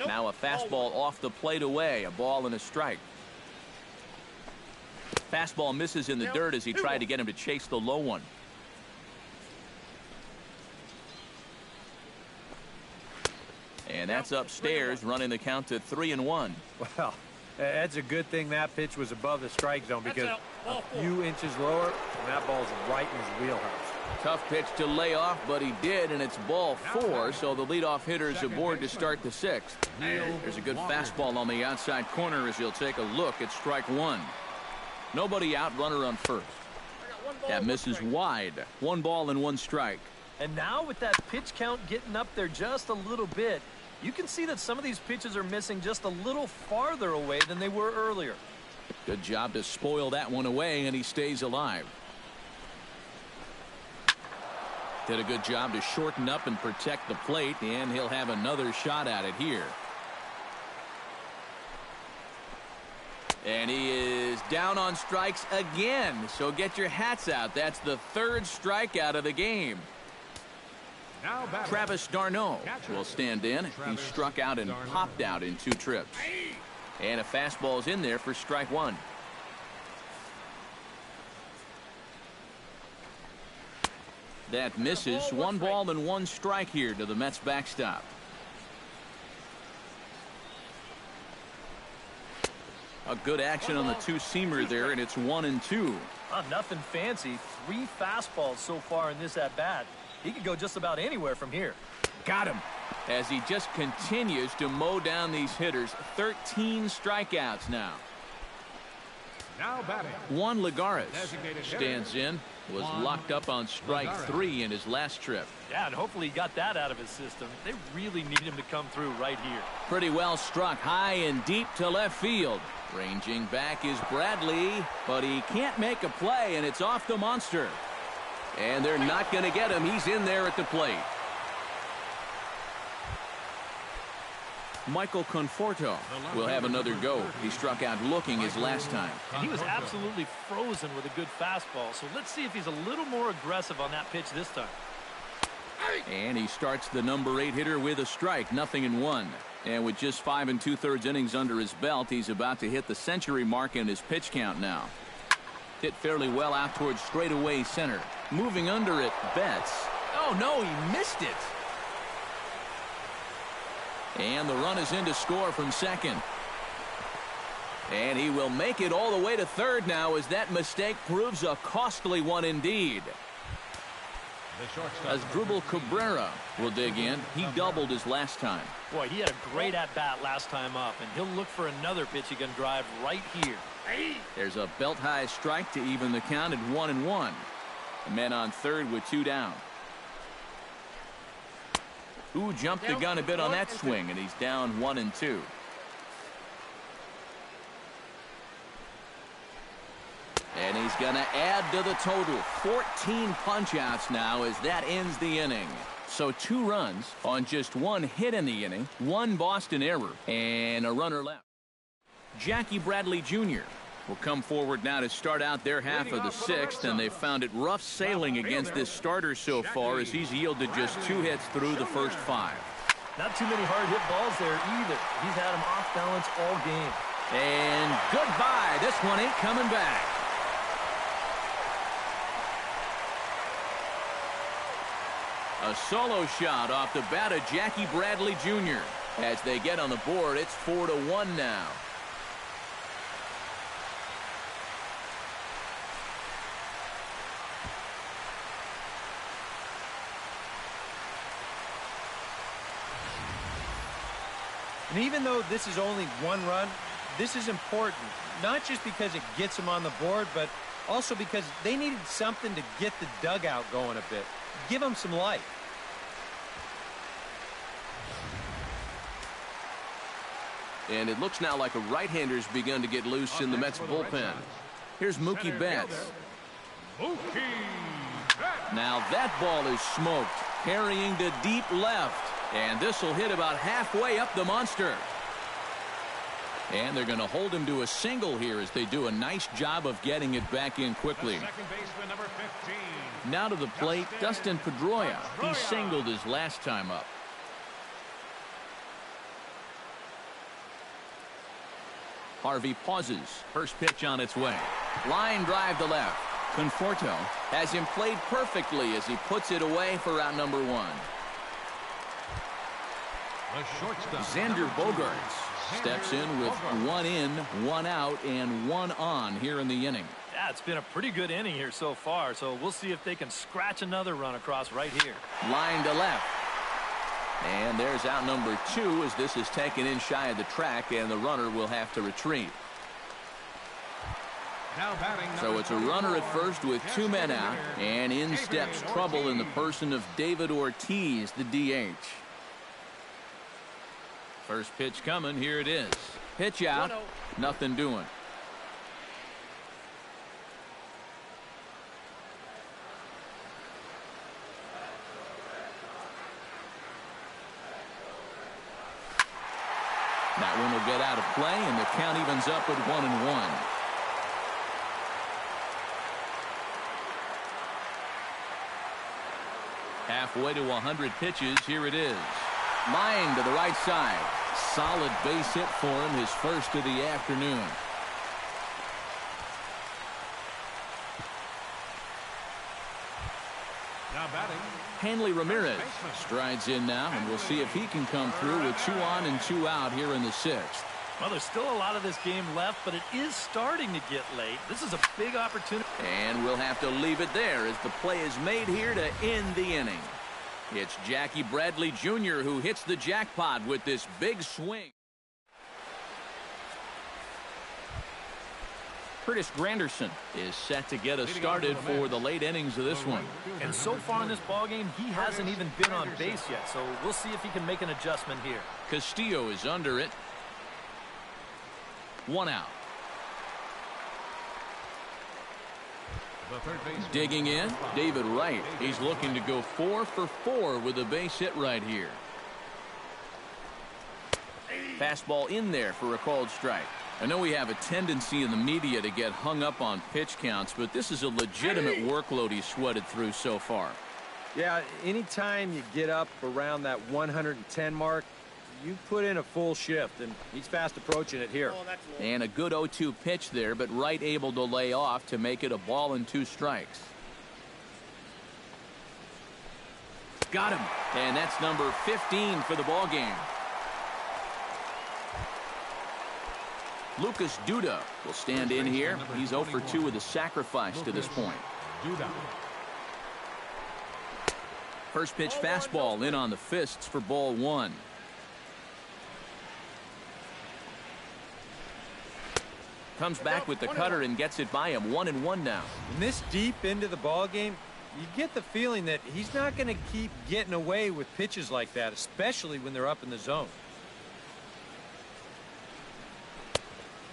Now a fastball off the plate away. A ball and a strike. Fastball misses in the dirt as he tried to get him to chase the low one. And that's upstairs, running the count to 3-1. Well, that's a good thing that pitch was above the strike zone, because a few inches lower, and that ball's right in his wheelhouse. Tough pitch to lay off, but he did, and it's ball 4, so the leadoff hitter's aboard to start the 6th. There's a good fastball on the outside corner as he'll take a look at strike 1. Nobody out, runner on first. That misses wide. 1 ball and 1 strike. And now with that pitch count getting up there just a little bit, you can see that some of these pitches are missing just a little farther away than they were earlier. Good job to spoil that one away, and he stays alive. Did a good job to shorten up and protect the plate, and he'll have another shot at it here. And he is down on strikes again, so get your hats out. That's the 3rd strikeout of the game. Now Travis d'Arnaud will stand in. He struck out and popped out in 2 trips. And a fastball's in there for strike 1. That misses. 1 ball and 1 strike here to the Mets backstop. A good action on the 2-seamer there, and it's 1-2. Nothing fancy. 3 fastballs so far in this at-bat. He could go just about anywhere from here. Got him. As he just continues to mow down these hitters. 13 strikeouts now. Now batting. Juan Lagares stands in. Was locked up on strike 3 in his last trip. Yeah, and hopefully he got that out of his system. They really need him to come through right here. Pretty well struck high and deep to left field. Ranging back is Bradley, but he can't make a play, and it's off the monster. And they're not going to get him. He's in there at the plate. Michael Conforto will have another go. He struck out looking his last time. And he was absolutely frozen with a good fastball. So let's see if he's a little more aggressive on that pitch this time. And he starts the number 8 hitter with a strike, 0-1. And with just 5 2/3 innings under his belt, he's about to hit the century mark in his pitch count now. Hit fairly well out towards straightaway center. Moving under it, Betts. Oh, no, he missed it. And the run is in to score from second. And he will make it all the way to third now as that mistake proves a costly one indeed. As Dribble Cabrera will dig in. He doubled his last time. Boy, he had a great at-bat last time up, and he'll look for another pitch he can drive right here. There's a belt-high strike to even the count at 1-1. The man on third with 2 down. Who jumped the gun a bit on that swing, and he's down 1-2. And he's going to add to the total. 14 punch-outs now as that ends the inning. So 2 runs on just 1 hit in the inning, 1 Boston error, and a runner left. Jackie Bradley Jr. will come forward now to start out their half of the 6th, and they've found it rough sailing against this starter so far as he's yielded just 2 hits through the first 5. Not too many hard hit balls there either. He's had them off balance all game. And goodbye. This one ain't coming back. A solo shot off the bat of Jackie Bradley Jr. As they get on the board, it's 4-1 now. And even though this is only 1 run, this is important, not just because it gets them on the board, but also because they needed something to get the dugout going a bit. Give them some life. And it looks now like a right-hander's begun to get loose in the Mets bullpen. Here's Mookie Betts. Now that ball is smoked, carrying to deep left. And this will hit about halfway up the monster. And they're going to hold him to a single here as they do a nice job of getting it back in quickly. Now to the plate, Dustin Pedroia. He singled his last time up. Harvey pauses. First pitch on its way. Line drive to left. Conforto has him played perfectly as he puts it away for out number 1. Xander Bogaerts steps in with 1 in, 1 out, and 1 on here in the inning. Yeah, it's been a pretty good inning here so far, so we'll see if they can scratch another run across right here. Line to left. And there's out number 2 as this is taken in shy of the track, and the runner will have to retreat. So it's a runner at first with 2 men out, and in steps trouble in the person of David Ortiz, the DH. First pitch coming. Here it is. Pitch out. Nothing doing. That one will get out of play, and the count evens up at 1-1. Halfway to 100 pitches. Here it is. Line to the right side. Solid base hit for him, his first of the afternoon. Now batting, Hanley Ramirez strides in now, and we'll see if he can come through with 2 on and 2 out here in the 6th. Well, there's still a lot of this game left, but it is starting to get late. This is a big opportunity. And we'll have to leave it there as the play is made here to end the inning. It's Jackie Bradley Jr. who hits the jackpot with this big swing. Curtis Granderson is set to get us started for the late innings of this one. And so far in this ballgame, he hasn't even been on base yet, so we'll see if he can make an adjustment here. Castillo is under it. 1 out. Digging in, David Wright. He's looking to go 4 for 4 with a base hit right here. Fastball in there for a called strike. I know we have a tendency in the media to get hung up on pitch counts, but this is a legitimate workload he's sweated through so far. Yeah, anytime you get up around that 110 mark, you put in a full shift, and he's fast approaching it here. And a good 0-2 pitch there, but Wright able to lay off to make it a ball and 2 strikes. Got him. And that's number 15 for the ball game. Lucas Duda will stand in here. He's 0 for 2 with a sacrifice to this point. First pitch fastball in on the fists for ball 1. Comes back with the cutter and gets it by him. 1-1 now. And this deep into the ball game, you get the feeling that he's not going to keep getting away with pitches like that, especially when they're up in the zone.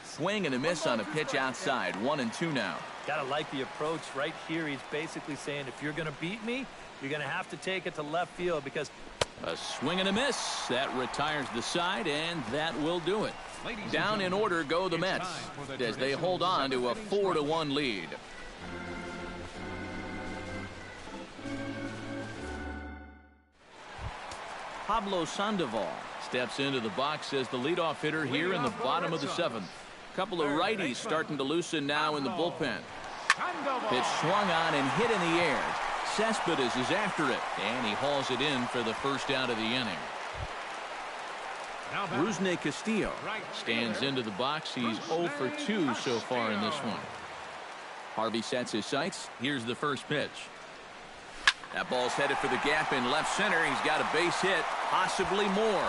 Swing and a miss on a pitch outside. 1-2 now. Gotta like the approach right here. He's basically saying, if you're gonna beat me, you're gonna have to take it to left field, because a swing and a miss that retires the side, and that will do it. Down in order go the Mets as they hold on to a 4-1 lead. Pablo Sandoval steps into the box as the leadoff hitter here in the bottom of the 7th. Couple of righties starting to loosen now in the bullpen. Pitch swung on and hit in the air. Cespedes is after it, and he hauls it in for the first out of the inning. Rusney Castillo stands into the box. He's 0 for 2 so far in this one. Harvey sets his sights. Here's the first pitch. That ball's headed for the gap in left center. He's got a base hit, possibly more.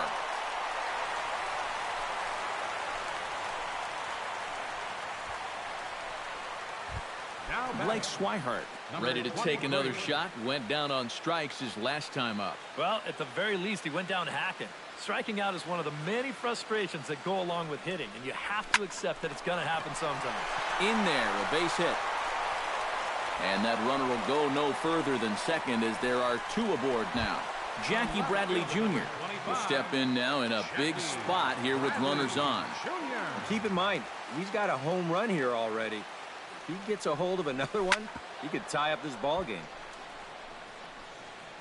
Blake Swihart ready to take another shot. Went down on strikes his last time up. Well, at the very least, he went down hacking. Striking out is one of the many frustrations that go along with hitting, and you have to accept that it's going to happen sometimes. In there, a base hit. And that runner will go no further than second as there are 2 aboard now. Jackie Bradley Jr. will step in now in a big spot here with runners on. Keep in mind, he's got a home run here already. If he gets a hold of another one, he could tie up this ball game.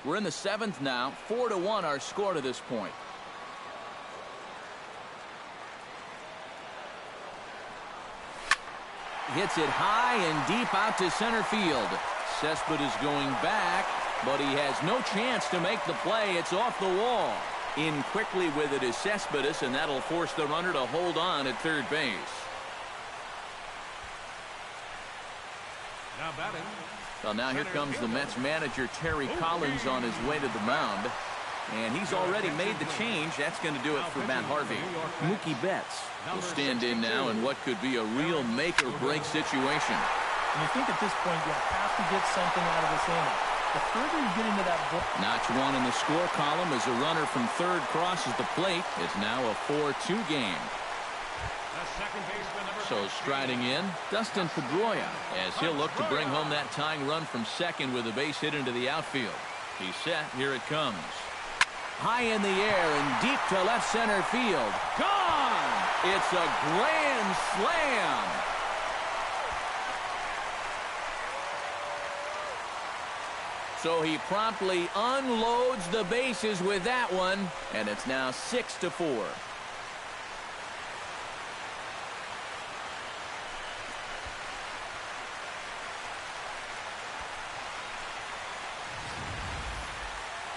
We're in the 7th now. 4-1 our score to this point. Hits it high and deep out to center field. Cespedes going back, but he has no chance to make the play. It's off the wall. In quickly with it is Cespedes, and that'll force the runner to hold on at third base. Well, now here comes the Mets manager, Terry Collins, on his way to the mound. And he's already made the change. That's going to do it for Matt Harvey. Mookie Betts will stand in now in what could be a real make-or-break situation. And you think at this point you have to get something out of this inning. The further you get into that book. Notch 1 in the score column as a runner from third crosses the plate. It's now a 4-2 game. So striding in, Dustin Pedroia, as he'll look to bring home that tying run from second with a base hit into the outfield. He's set. Here it comes. High in the air and deep to left center field. Gone! It's a grand slam. So he promptly unloads the bases with that one, and it's now 6-4.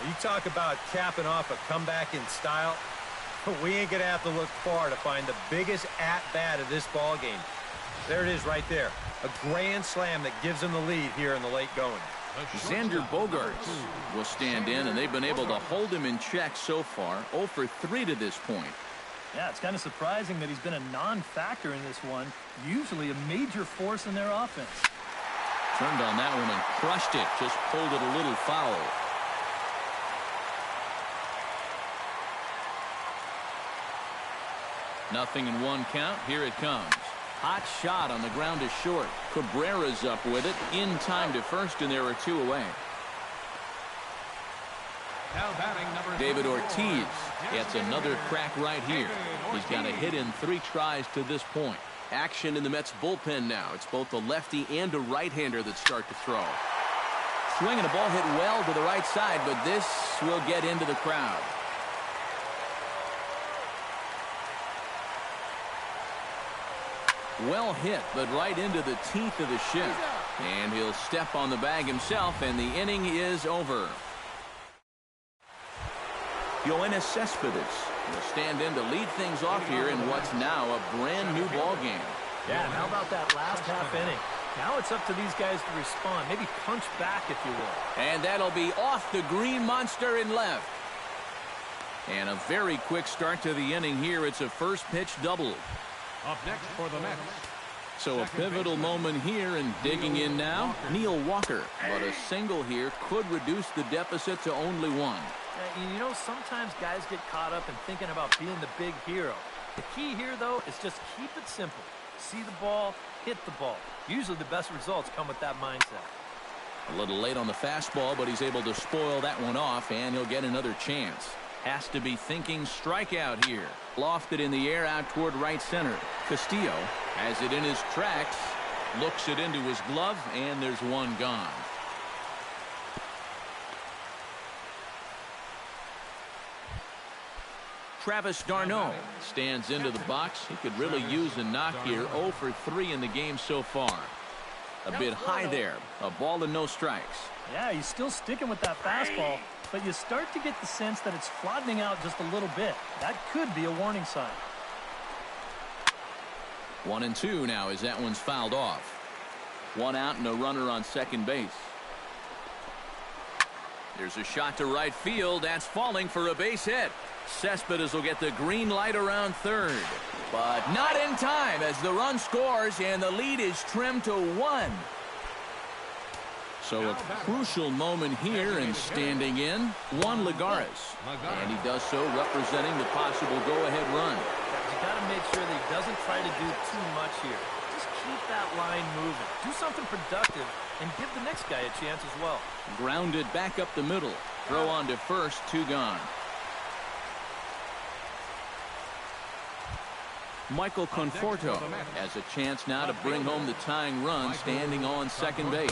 You talk about capping off a comeback in style. We ain't going to have to look far to find the biggest at-bat of this ball game. There it is right there. A grand slam that gives them the lead here in the late going. Xander Bogaerts will stand in, and they've been able to hold him in check so far. 0 for 3 to this point. Yeah, it's kind of surprising that he's been a non-factor in this one. Usually a major force in their offense. Turned on that one and crushed it. Just pulled it a little foul. Nothing in 1 count. Here it comes. Hot shot on the ground is short. Cabrera's up with it in time to first, and there are 2 away. David Ortiz gets another crack right here. He's got a hit in 3 tries to this point. Action in the Mets bullpen now. It's both a lefty and a right-hander that start to throw. Swinging a ball hit well to the right side, but this will get into the crowd. Well hit, but right into the teeth of the shift. And he'll step on the bag himself, and the inning is over. Yoenis Cespedes will stand in to lead things off here in what's now a brand new ball game. Yeah, and how about that last half inning? Now it's up to these guys to respond. Maybe punch back, if you will. And that'll be off the green monster in left. And a very quick start to the inning here. It's a first pitch double. Up next for the Mets. So a pivotal moment here, and digging in now, Neil Walker. But a single here could reduce the deficit to only 1. You know, sometimes guys get caught up in thinking about being the big hero. The key here, though, is just keep it simple. See the ball, hit the ball. Usually the best results come with that mindset. A little late on the fastball, but he's able to spoil that one off, and he'll get another chance. Has to be thinking strikeout here. Lofted in the air out toward right center. Castillo has it in his tracks, looks it into his glove, and there's one gone. Travis d'Arnaud stands into the box. He could really use a knock here. 0 for 3 in the game so far. A bit high there. A ball and no strikes. Yeah, he's still sticking with that fastball, but you start to get the sense that it's flattening out just a little bit. That could be a warning sign. 1-2 now as that one's fouled off. 1 out and a runner on second base. There's a shot to right field. That's falling for a base hit. Cespedes will get the green light around third, but not in time as the run scores and the lead is trimmed to 1. So a crucial moment here, and standing in, Juan Lagares. And he does so representing the possible go-ahead run. You got to make sure that he doesn't try to do too much here. Just keep that line moving. Do something productive and give the next guy a chance as well. Grounded back up the middle. Throw on to first, 2 gone. Michael Conforto has a chance now to bring home the tying run, standing on second base.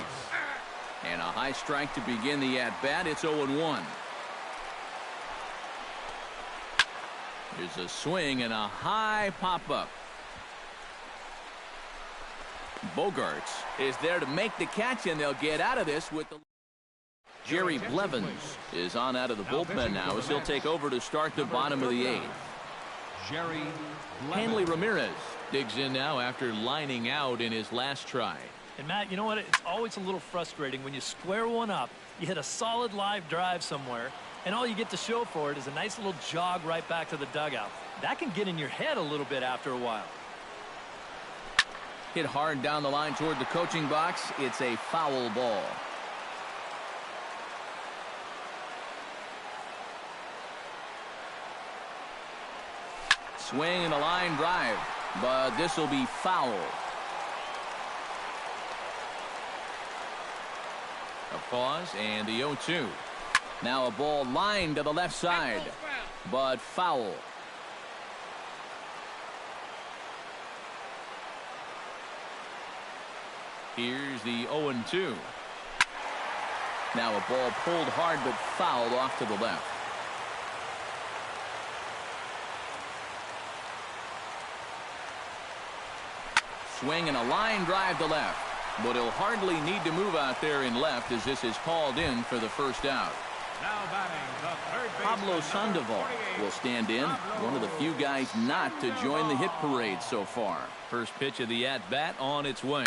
And a high strike to begin the at-bat. It's 0-1. Here's a swing and a high pop-up. Bogarts is there to make the catch, and they'll get out of this with the... Jerry Blevins is on out of the bullpen now as he'll take over to start the bottom of the 8th. Jerry Hanley Ramirez digs in now after lining out in his last try. And Matt, you know what? It's always a little frustrating when you square one up, you hit a solid live drive somewhere, and all you get to show for it is a nice little jog right back to the dugout. That can get in your head a little bit after a while. Hit hard down the line toward the coaching box. It's a foul ball. Swing and a line drive, but this will be foul. A pause and the 0-2. Now a ball lined to the left side, but foul. Here's the 0-2. Now a ball pulled hard but fouled off to the left. Swing and a line drive to left, but he'll hardly need to move out there in left as this is called in for the first out. Now batting the third baseman, Pablo Sandoval will stand in, one of the few guys not to join the hit parade so far. First pitch of the at-bat on its way.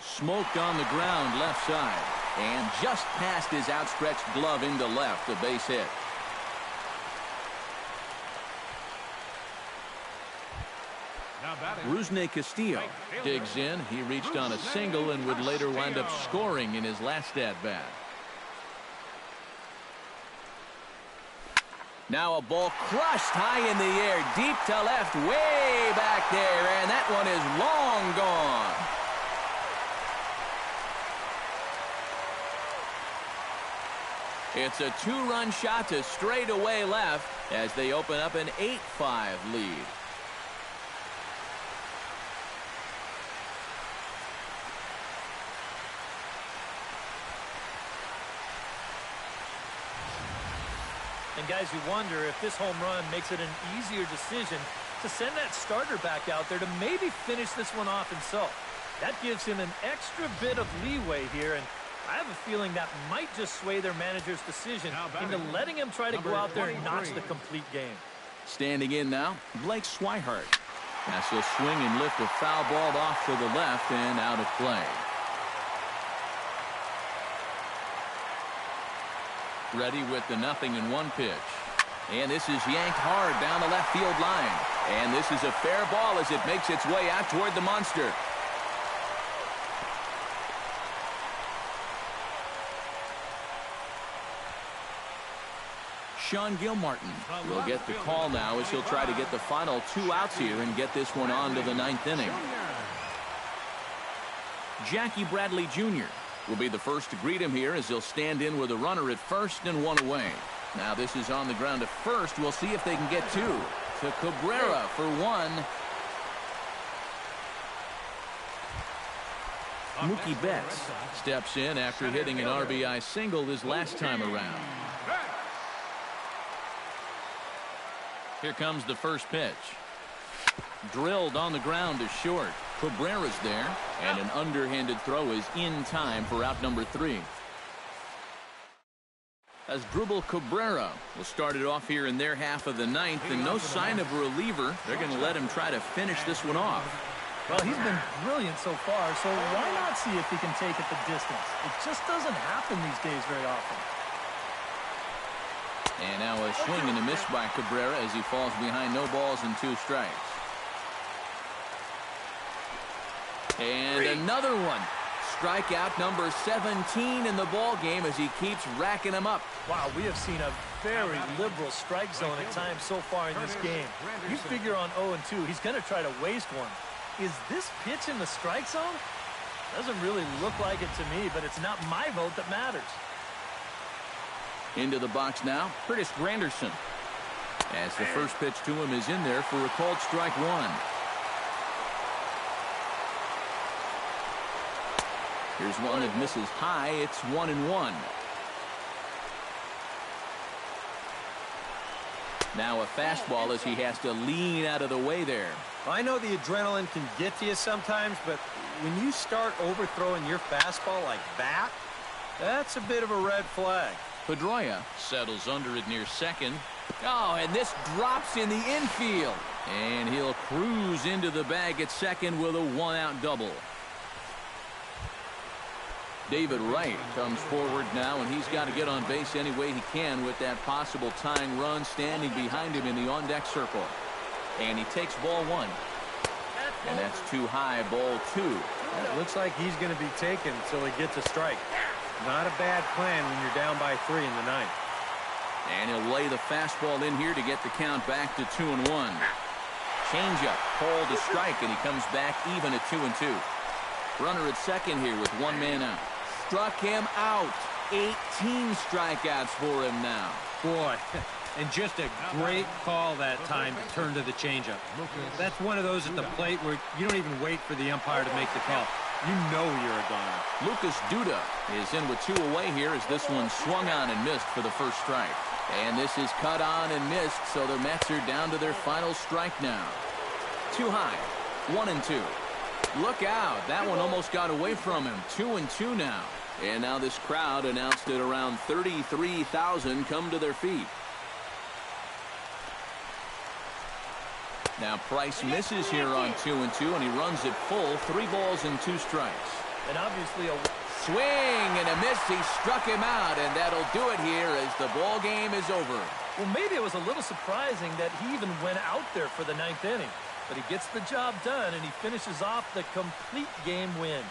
Smoked on the ground left side, and just past his outstretched glove into left, a base hit. Rusney Castillo digs in. He reached on a single and would later wind up scoring in his last at-bat. Now a ball crushed high in the air, deep to left, way back there, and that one is long gone. It's a 2-run shot to straightaway left as they open up an 8-5 lead. And guys, you wonder if this home run makes it an easier decision to send that starter back out there to maybe finish this one off himself. That gives him an extra bit of leeway here, and I have a feeling that might just sway their manager's decision into letting him try to go out there and notch the complete game. Standing in now, Blake Swihart. As he'll swing and lift a foul ball off to the left and out of play. Ready with the 0-1 pitch. And this is yanked hard down the left field line. And this is a fair ball as it makes its way out toward the monster. Sean Gilmartin will get the call now as he'll try to get the final 2 outs here and get this one on to the 9th inning. Jackie Bradley Jr. will be the first to greet him here as he'll stand in with a runner at first and 1 away. Now this is on the ground at first. We'll see if they can get 2. To Cabrera for 1. Mookie Betts steps in after hitting an RBI single his last time around. Here comes the first pitch. Drilled on the ground to short. Cabrera's there, and an underhanded throw is in time for out number 3. As Drupal Cabrera will start it off here in their half of the 9th, and no sign of a reliever. They're going to let him try to finish this one off. Well, he's been brilliant so far, so why not see if he can take it the distance? It just doesn't happen these days very often. And now a swing and a miss by Cabrera as he falls behind no balls and 2 strikes. And another one. Strikeout number 17 in the ball game as he keeps racking them up. Wow, we have seen a very liberal strike zone at times so far in this game. You figure on 0-2, he's going to try to waste one. Is this pitch in the strike zone? Doesn't really look like it to me, but it's not my vote that matters. Into the box now, Curtis Granderson. As the first pitch to him is in there for a called strike 1. Here's one that misses high. It's 1-1. Now a fastball as he has to lean out of the way there. I know the adrenaline can get to you sometimes, but when you start overthrowing your fastball like that, that's a bit of a red flag. Pedroia settles under it near second. Oh, and this drops in the infield. And he'll cruise into the bag at second with a 1-out double. David Wright comes forward now, and he's got to get on base any way he can with that possible tying run standing behind him in the on-deck circle. And he takes ball 1. And that's too high, ball 2. It looks like he's going to be taken until he gets a strike. Not a bad plan when you're down by 3 in the 9th. And he'll lay the fastball in here to get the count back to 2-1. Changeup, called a strike, and he comes back even at 2-2. Runner at second here with 1 man out. Struck him out. 18 strikeouts for him now. Boy, and just a great call that time to turn to the changeup. That's one of those at the plate where you don't even wait for the umpire to make the call. You know you're a goner. Lucas Duda is in with 2 away here as this one swung on and missed for the first strike. And this is cut on and missed, so the Mets are down to their final strike now. Too high. 1-2. Look out. That one almost got away from him. 2-2 now. And now this crowd announced that around 33,000 come to their feet. Now Price misses here on 2-2, and he runs it full. 3 balls and 2 strikes. And obviously a swing and a miss. He struck him out, and that'll do it here as the ball game is over. Well, maybe it was a little surprising that he even went out there for the 9th inning. But he gets the job done, and he finishes off the complete game win.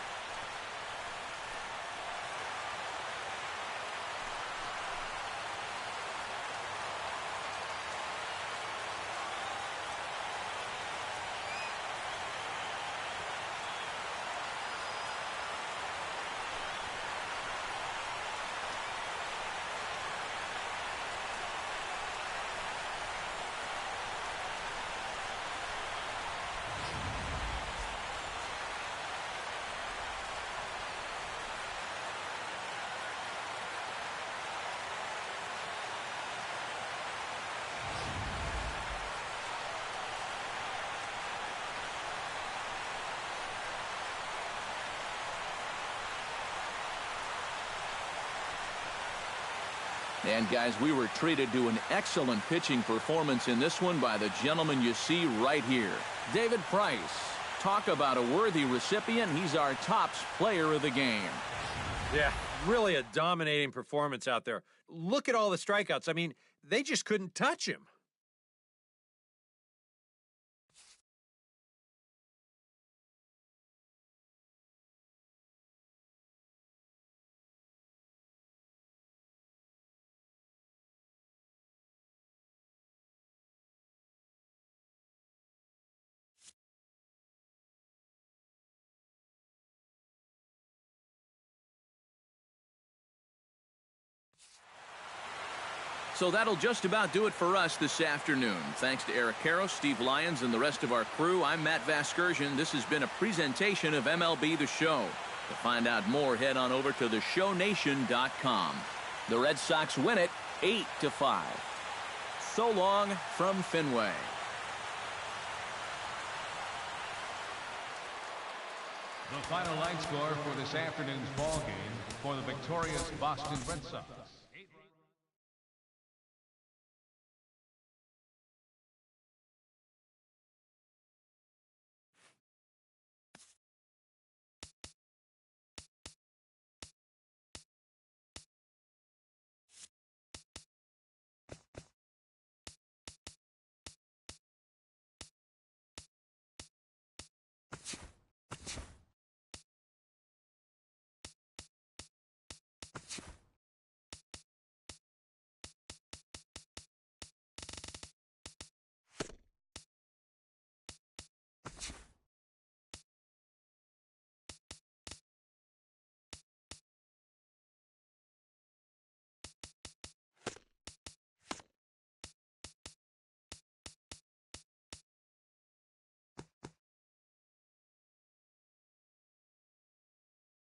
And, guys, we were treated to an excellent pitching performance in this one by the gentleman you see right here, David Price. Talk about a worthy recipient. He's our tops player of the game. Yeah, really a dominating performance out there. Look at all the strikeouts. I mean, they just couldn't touch him. So that'll just about do it for us this afternoon. Thanks to Eric Caro, Steve Lyons, and the rest of our crew. I'm Matt Vasgersian. This has been a presentation of MLB The Show. To find out more, head on over to theshownation.com. The Red Sox win it 8-5. So long from Fenway. The final line score for this afternoon's ball game for the victorious Boston Red Sox.